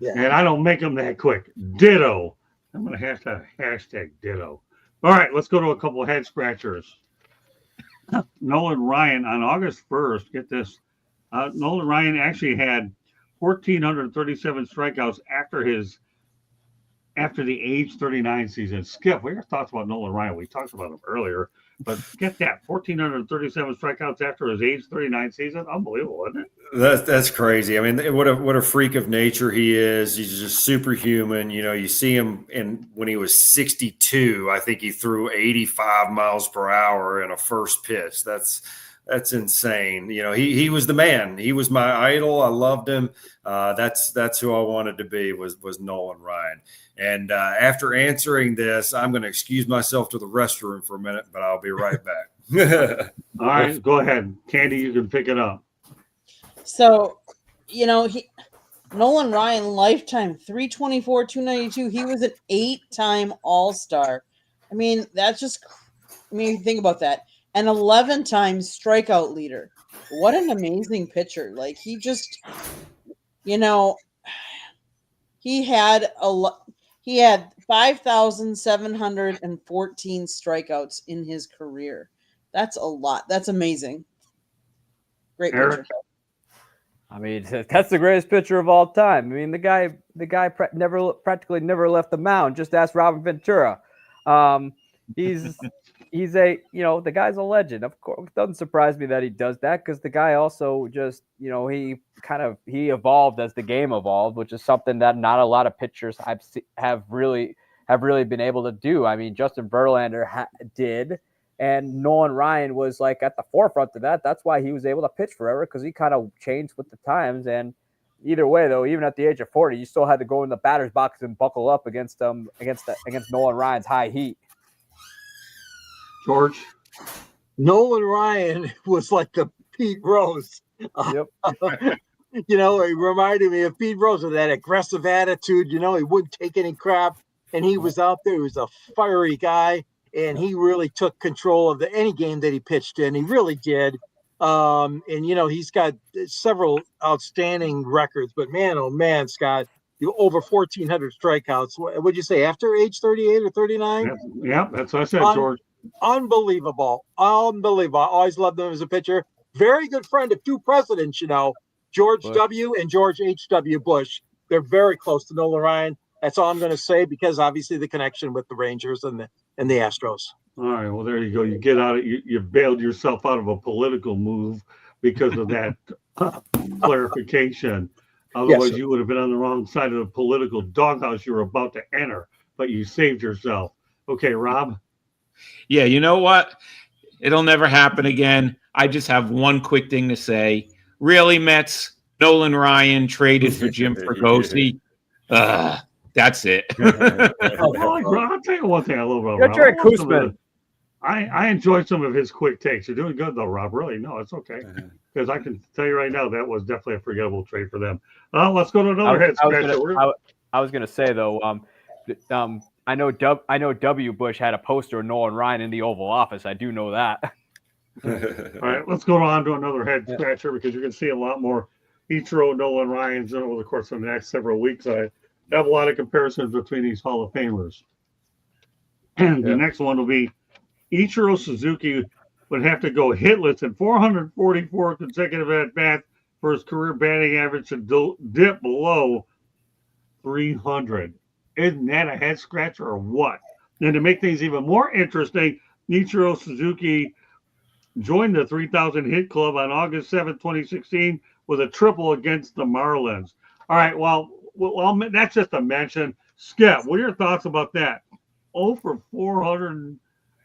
Yeah. And I don't make them that quick. Ditto. I'm going to hashtag ditto. All right, let's go to a couple of head scratchers. Nolan Ryan on August 1st, get this. Nolan Ryan actually had 1,437 strikeouts after the age 39 season. Skip, what are your thoughts about Nolan Ryan? We talked about him earlier, but get that 1,437 strikeouts after his age 39 season. Unbelievable, isn't it? That's crazy. I mean, what a freak of nature he is. He's just superhuman. You see him when he was 62, I think he threw 85 miles per hour in a first pitch. That's insane. He was the man. He was my idol. I loved him. That's who I wanted to be was Nolan Ryan. And after answering this, I'm going to excuse myself to the restroom for a minute, but I'll be right back. All right, go ahead. Candy, you can pick it up. So, Nolan Ryan, lifetime 324, 292. He was an 8-time All-Star. I mean, you think about that. An 11-time strikeout leader. What an amazing pitcher. Like, he just, he had 5,714 strikeouts in his career. That's a lot. That's amazing. Great pitcher. I mean, that's the greatest pitcher of all time. I mean, the guy practically never left the mound. Just ask Robin Ventura. He's the guy's a legend. Of course, it doesn't surprise me that he does that because the guy also just, he evolved as the game evolved, which is something that not a lot of pitchers have really been able to do. I mean, Justin Verlander did, and Nolan Ryan was like at the forefront of that. That's why he was able to pitch forever because he kind of changed with the times. And either way, though, even at the age of 40, you still had to go in the batter's box and buckle up against Nolan Ryan's high heat. George? Nolan Ryan was like the Pete Rose. Yep. You know, he reminded me of Pete Rose with that aggressive attitude. You know, he wouldn't take any crap, and he was out there. He was a fiery guy, and he really took control of any game that he pitched in. He really did. And you know, he's got several outstanding records. But man, oh man, Scott, over 1,400 strikeouts. What'd you say? After age 38 or 39? Yeah, that's what I said, George. Unbelievable. Unbelievable. I always loved him as a pitcher. Very good friend of two presidents, you know, George W. and George H.W. Bush. They're very close to Nolan Ryan. That's all I'm going to say, because obviously the connection with the Rangers and the Astros. All right, well, there you go. You get out of you bailed yourself out of a political move because of that clarification. Otherwise, Yes, you would have been on the wrong side of the political doghouse you were about to enter, but you saved yourself. Okay, Rob? Yeah, you know what? It'll never happen again. I just have one quick thing to say. Really, Mets, Nolan Ryan traded for Jim Fregosi. That's it. I'll tell you one thing I love about You're Rob. Jared Koosman. I enjoyed some of his quick takes. You're doing good, though, Rob. Really, no, it's okay. Because I can tell you right now, that was definitely a forgettable trade for them. Let's go to another head scratcher. I was gonna say though, I know W. Bush had a poster of Nolan Ryan in the Oval Office. I do know that. All right, let's go on to another head scratcher, because you're going to see a lot more Ichiro, Nolan Ryans over the course of the next several weeks. I have a lot of comparisons between these Hall of Famers. And the next one will be Ichiro Suzuki would have to go hitless in 444 consecutive at-bats for his career batting average to dip below 300. Isn't that a head scratcher or what? And to make things even more interesting, Ichiro Suzuki joined the 3,000 hit club on August 7, 2016 with a triple against the Marlins. All right, well, that's just a mention. Skip, what are your thoughts about that? 0 for 400.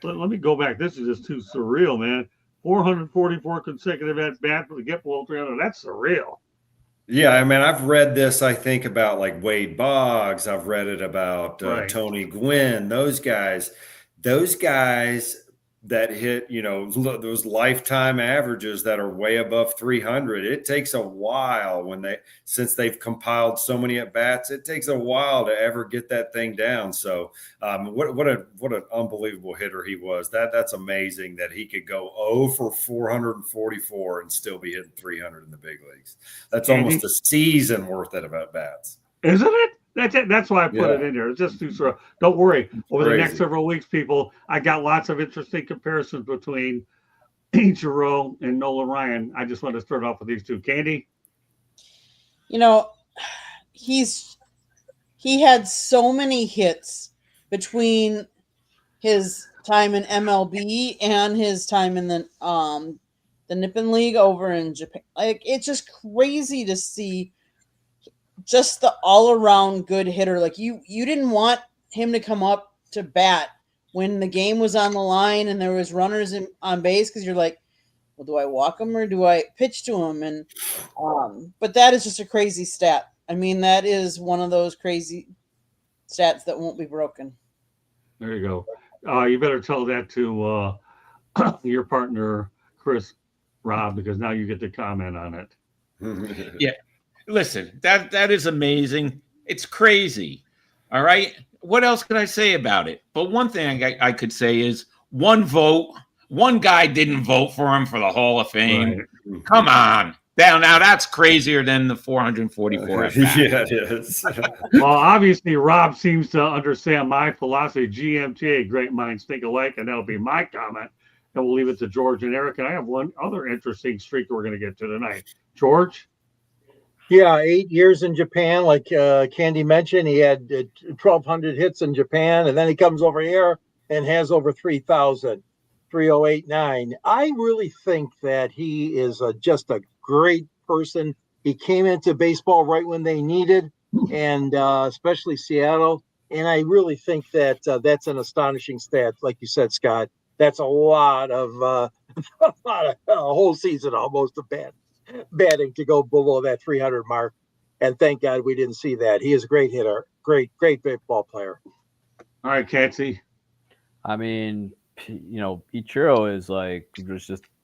Let me go back. This is just too surreal, man. 444 consecutive at-bats to get below 300. That's surreal. Yeah, I mean, I've read this, I think, about like Wade Boggs. I've read it about Tony Gwynn, those guys that hit, you know, those lifetime averages that are way above 300. It takes a while since they've compiled so many at bats, it takes a while to ever get that thing down. So what an unbelievable hitter he was. That's amazing that he could go 0 for 444 and still be hitting 300 in the big leagues. That's almost a season worth of at bats. Isn't it? That's it. That's why I put it in there. It's just too surreal. Don't worry. Over the next several weeks, people, I got lots of interesting comparisons between Ichiro and Nolan Ryan. I just want to start off with these two. Candy? You know, he had so many hits between his time in MLB and his time in the Nippon League over in Japan. Like, it's just crazy to see just the all-around good hitter. Like, you didn't want him to come up to bat when the game was on the line and there was runners on base, because you're like, well, do I walk him or do I pitch to him? And but that is just a crazy stat. I mean, that is one of those crazy stats that won't be broken. There you go. You better tell that to your partner, Chris, Rob, because now you get to comment on it. Yeah. Listen, that is amazing. It's crazy. All right. What else could I say about it? But one thing I could say is one vote. One guy didn't vote for him for the Hall of Fame. Right. Come on. Now that's crazier than the 444. Yeah, it is. Well, obviously, Rob seems to understand my philosophy. GMTA, great minds think alike, and that'll be my comment. And we'll leave it to George and Eric. And I have one other interesting streak that we're going to get to tonight. George? Yeah, 8 years in Japan, like Candy mentioned. He had 1,200 hits in Japan, and then he comes over here and has over 3,000, 3,089. I really think that he is just a great person. He came into baseball right when they needed, and especially Seattle. And I really think that that's an astonishing stat, like you said, Scott. That's a lot of a whole season almost of batting to go below that 300 mark, and thank God we didn't see that. He is a great hitter, great baseball player. All right, Catsy. I mean, Ichiro is like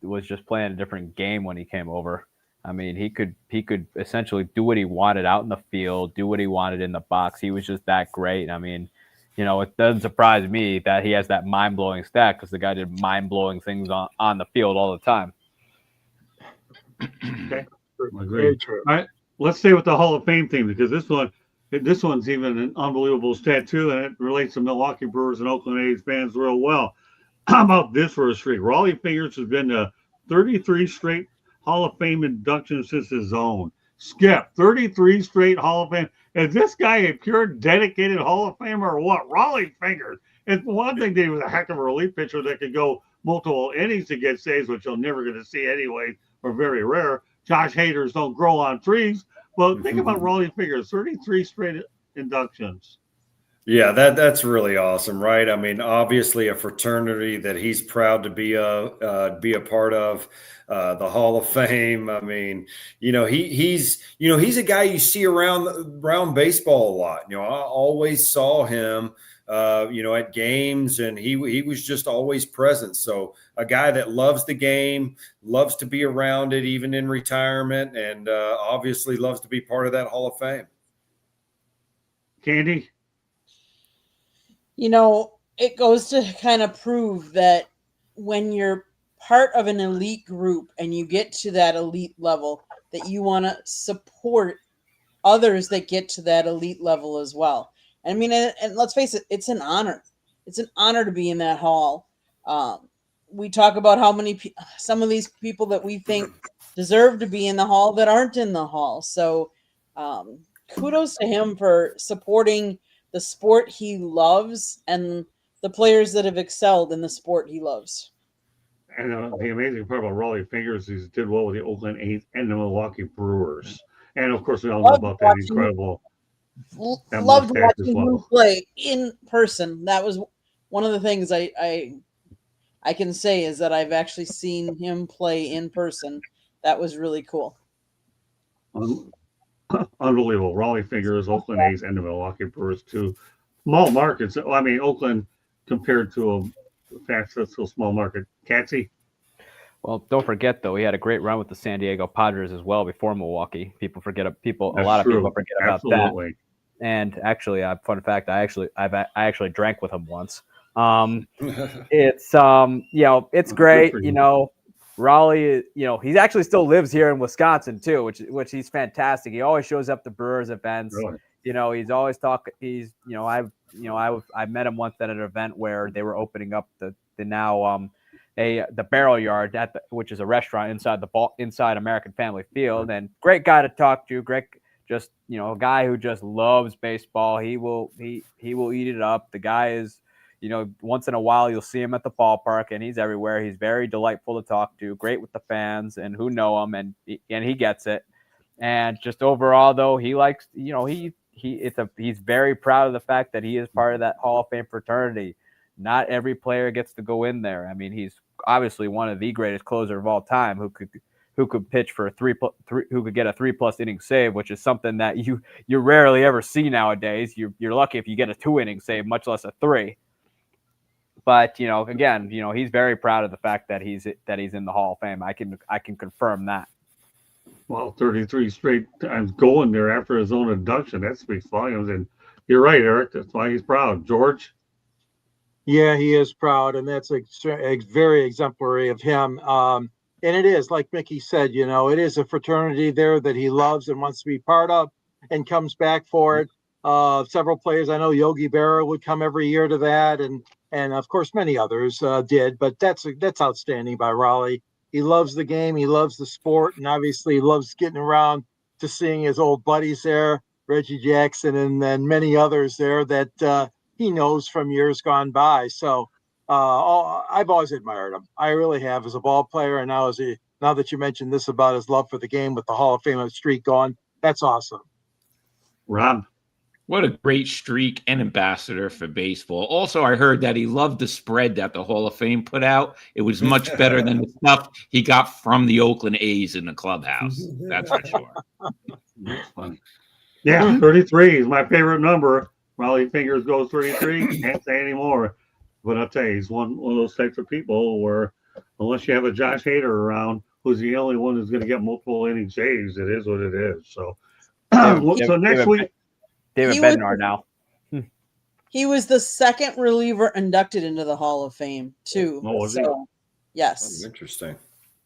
was just playing a different game when he came over. I mean, he could essentially do what he wanted out in the field, do what he wanted in the box. He was just that great. I mean, it doesn't surprise me that he has that mind-blowing stat because the guy did mind-blowing things on the field all the time. Okay. Very true. All right, let's stay with the Hall of Fame theme because this one's even an unbelievable stat too, and it relates to Milwaukee Brewers and Oakland A's fans real well. How about this for a streak? Raleigh Fingers has been to 33 straight Hall of Fame inductions since his own. Skip, 33 straight Hall of Fame. Is this guy a pure dedicated Hall of Famer or what? Raleigh Fingers. It's one thing that he was a heck of a relief pitcher that could go multiple innings to get saves, which you're never going to see anyway, or very rare. Josh Haders don't grow on trees. But think about Raleigh Fingers, 33 straight inductions. Yeah, that's really awesome, right? I mean, obviously a fraternity that he's proud to be a part of, the Hall of Fame. I mean, he's a guy you see around baseball a lot. I always saw him, at games, and he was just always present. So a guy that loves the game, loves to be around it, even in retirement, and obviously loves to be part of that Hall of Fame. Candy? It goes to kind of prove that when you're part of an elite group and you get to that elite level, that you want to support others that get to that elite level as well. I mean, and let's face it, it's an honor. It's an honor to be in that hall. We talk about how some of these people that we think deserve to be in the hall that aren't in the hall. So kudos to him for supporting the sport he loves and the players that have excelled in the sport he loves. And the amazing part about Raleigh Fingers is he did well with the Oakland A's and the Milwaukee Brewers. And, of course, we all know about that incredible loved watching him play in person. That was one of the things I can say is that I've actually seen him play in person. That was really cool. Unbelievable. Raleigh Fingers, Oakland A's, and the Milwaukee Brewers, too. Small markets. I mean, Oakland compared to a fast, so small market. Catsy? Well, don't forget, though, he had a great run with the San Diego Padres as well before Milwaukee. A lot of people forget about that. And actually, fun fact, I actually drank with him once. It's great. Raleigh, he actually still lives here in Wisconsin too, which he's fantastic. He always shows up to Brewers events. Really? He's always talking. I met him once at an event where they were opening up the Barrel Yard which is a restaurant inside American Family Field, and great guy to talk to. Great, just a guy who just loves baseball. He will eat it up. The guy is. Once in a while you'll see him at the ballpark, and he's everywhere. He's very delightful to talk to, great with the fans and who know him, and he gets it. And just overall, though, he likes, he's very proud of the fact that he is part of that Hall of Fame fraternity. Not every player gets to go in there. I mean, he's obviously one of the greatest closer of all time who could pitch for who could get a 3+ inning save, which is something that you rarely ever see nowadays. You're lucky if you get a 2-inning save, much less a 3. But again, he's very proud of the fact that he's in the Hall of Fame. I can confirm that. Well, 33 straight times going there after his own induction, that speaks volumes. And you're right, Eric. That's why he's proud. George? Yeah, he is proud, and that's very exemplary of him. And it is, like Mickey said, it is a fraternity there that he loves and wants to be part of and comes back for it. Several players, I know Yogi Berra would come every year to that, and of course many others did, but that's outstanding by Raleigh. He loves the game, he loves the sport, and obviously loves getting around to seeing his old buddies there, Reggie Jackson, and then many others there that he knows from years gone by. So I've always admired him. I really have, as a ball player, and now that you mentioned this about his love for the game with the Hall of Fame streak going, that's awesome. Rob? What a great streak and ambassador for baseball. Also, I heard that he loved the spread that the Hall of Fame put out. It was much better than the stuff he got from the Oakland A's in the clubhouse. That's for sure. That's funny. Yeah, 33 is my favorite number. Raleigh Fingers goes 33. Can't say anymore. But I'll tell you, he's one of those types of people where unless you have a Josh Hader around, who's the only one who's going to get multiple inning saves, it is what it is. So, so next week, David He was- Bednar now. He was the second reliever inducted into the Hall of Fame, too. Oh, was he? Oh, Yes. interesting.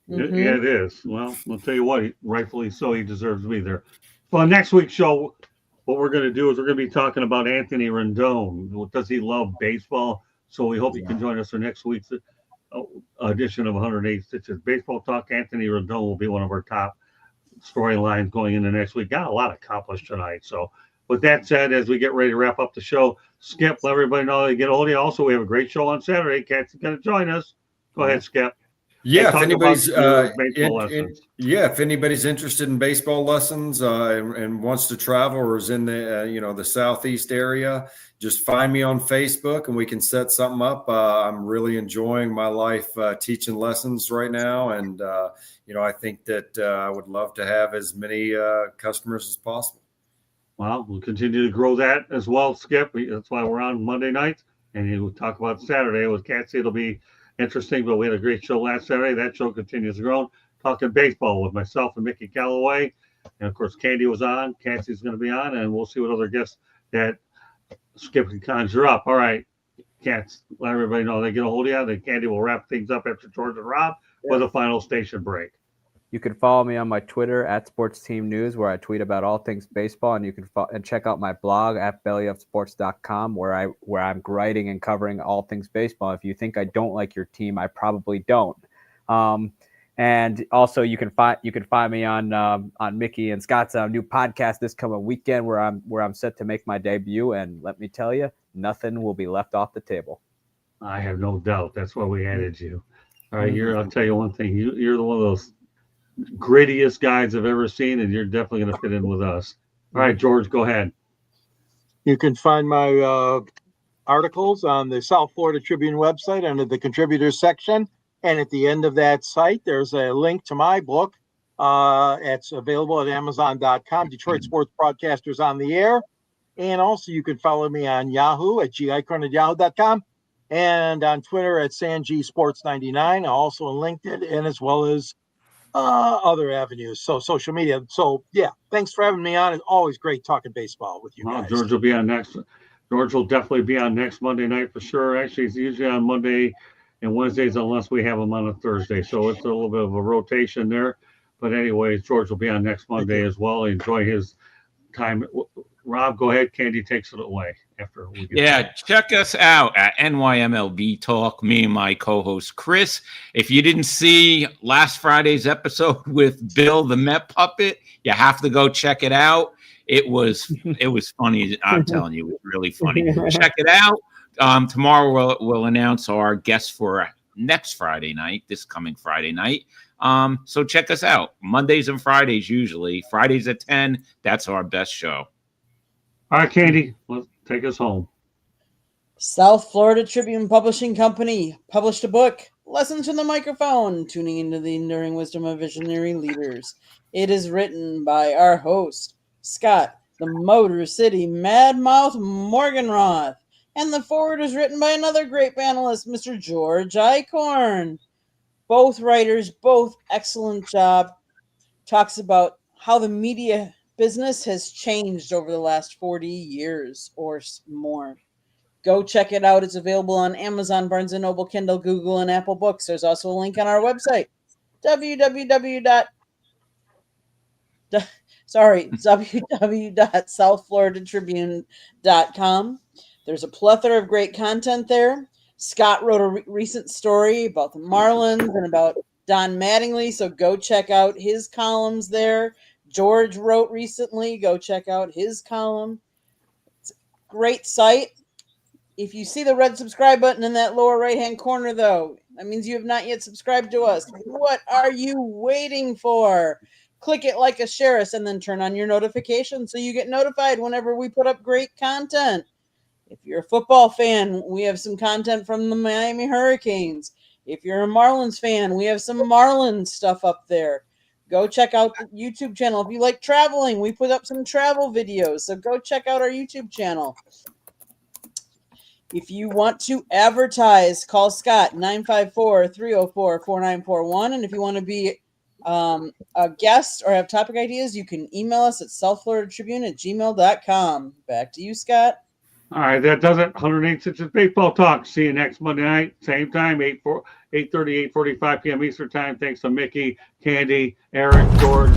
Mhm. Yeah, it is. Well, I'll tell you what, rightfully so, he deserves to be there. Well, next week's show, what we're going to do is we're going to be talking about Anthony Rendon. Does he love baseball? So we hope you can join us for next week's edition of 108 Stitches Baseball Talk. Anthony Rendon will be one of our top storylines going into next week. Got a lot accomplished tonight. So with that said, as we get ready to wrap up the show, Skip, let everybody know they get a hold of you. Also, we have a great show on Saturday. Kat's going to join us. Go ahead, Skip. Yeah, Talk if anybody's about your baseball lessons. if anybody's interested in baseball lessons and wants to travel or is in the the southeast area, just find me on Facebook and we can set something up. I'm really enjoying my life teaching lessons right now, and I think that I would love to have as many customers as possible. Well, we'll continue to grow that as well, Skip. That's why we're on Monday nights, and we'll talk about Saturday with Catsy. It'll be interesting, but we had a great show last Saturday. That show continues to grow. Talking baseball with myself and Mickey Callaway. And, of course, Candy was on. Catsy's going to be on, and we'll see what other guests that Skip can conjure up. All right, Cats, let everybody know they get a hold of you. Then Candy will wrap things up after George and Rob with a final station break. You can follow me on my Twitter at Sports Team News, where I tweet about all things baseball, and you can and check out my blog at bellyupsports.com, where I'm writing and covering all things baseball. If you think I don't like your team, I probably don't. And also you can find me on Mickey and Scott's new podcast this coming weekend, where I'm set to make my debut. And let me tell you, nothing will be left off the table. I have no doubt. That's why we added you. All right, I'll tell you one thing. You're one of those grittiest guys I've ever seen, and you're definitely going to fit in with us. All right, George, go ahead. You can find my articles on the South Florida Tribune website under the contributors section. And at the end of that site, there's a link to my book. It's available at Amazon.com, Detroit Sports Broadcasters on the Air. And also you can follow me on Yahoo at gicron@yahoo.com and on Twitter at SanGSports99, also on LinkedIn, and as well as other avenues, so social media. So yeah, thanks for having me on. It's always great talking baseball with you guys. George will be on next. George will definitely be on next Monday night for sure. Actually, it's usually on Monday and Wednesdays unless we have him on a Thursday. So it's a little bit of a rotation there. But anyways, George will be on next Monday as well. Enjoy his time. Rob, go ahead. Candy takes it away after we get check us out at NYMLB Talk, me and my co-host Chris. If you didn't see last Friday's episode with Bill the Met Puppet, you have to go check it out. It was funny. I'm telling you, it was really funny. Check it out. Tomorrow we'll announce our guest for next Friday night, this coming Friday night. So check us out. Mondays and Fridays usually. Fridays at 10, that's our best show. All right, Candy, let's take us home. South Florida Tribune Publishing Company published a book, Lessons from the Microphone, Tuning into the Enduring Wisdom of Visionary Leaders. It is written by our host, Scott, the Motor City Madmouth Morganroth, and the foreword is written by another great panelist, Mr. George Icorn. Both writers, both excellent job. Talks about how the media business has changed over the last 40 years or more. Go check it out. It's available on Amazon, Barnes & Noble, Kindle, Google, and Apple Books. There's also a link on our website, www.southfloridatribune.com. There's a plethora of great content there. Scott wrote a recent story about the Marlins and about Don Mattingly, so go check out his columns there. George wrote recently. Go check out his column. It's a great site. If you see the red subscribe button in that lower right-hand corner, though, that means you have not yet subscribed to us. What are you waiting for? Click it, like us, share us, and then turn on your notifications so you get notified whenever we put up great content. If you're a football fan, we have some content from the Miami Hurricanes. If you're a Marlins fan, we have some Marlins stuff up there. Go check out the YouTube channel. If you like traveling, we put up some travel videos. So go check out our YouTube channel. If you want to advertise, call Scott 954-304-4941. And if you want to be a guest or have topic ideas, you can email us at southfloridatribune@gmail.com. Back to you, Scott. All right, that does it. 108 Inches Baseball Talk. See you next Monday night, same time, 8:30, 8:45 p.m. Eastern Time. Thanks to Mickey, Candy, Eric, George,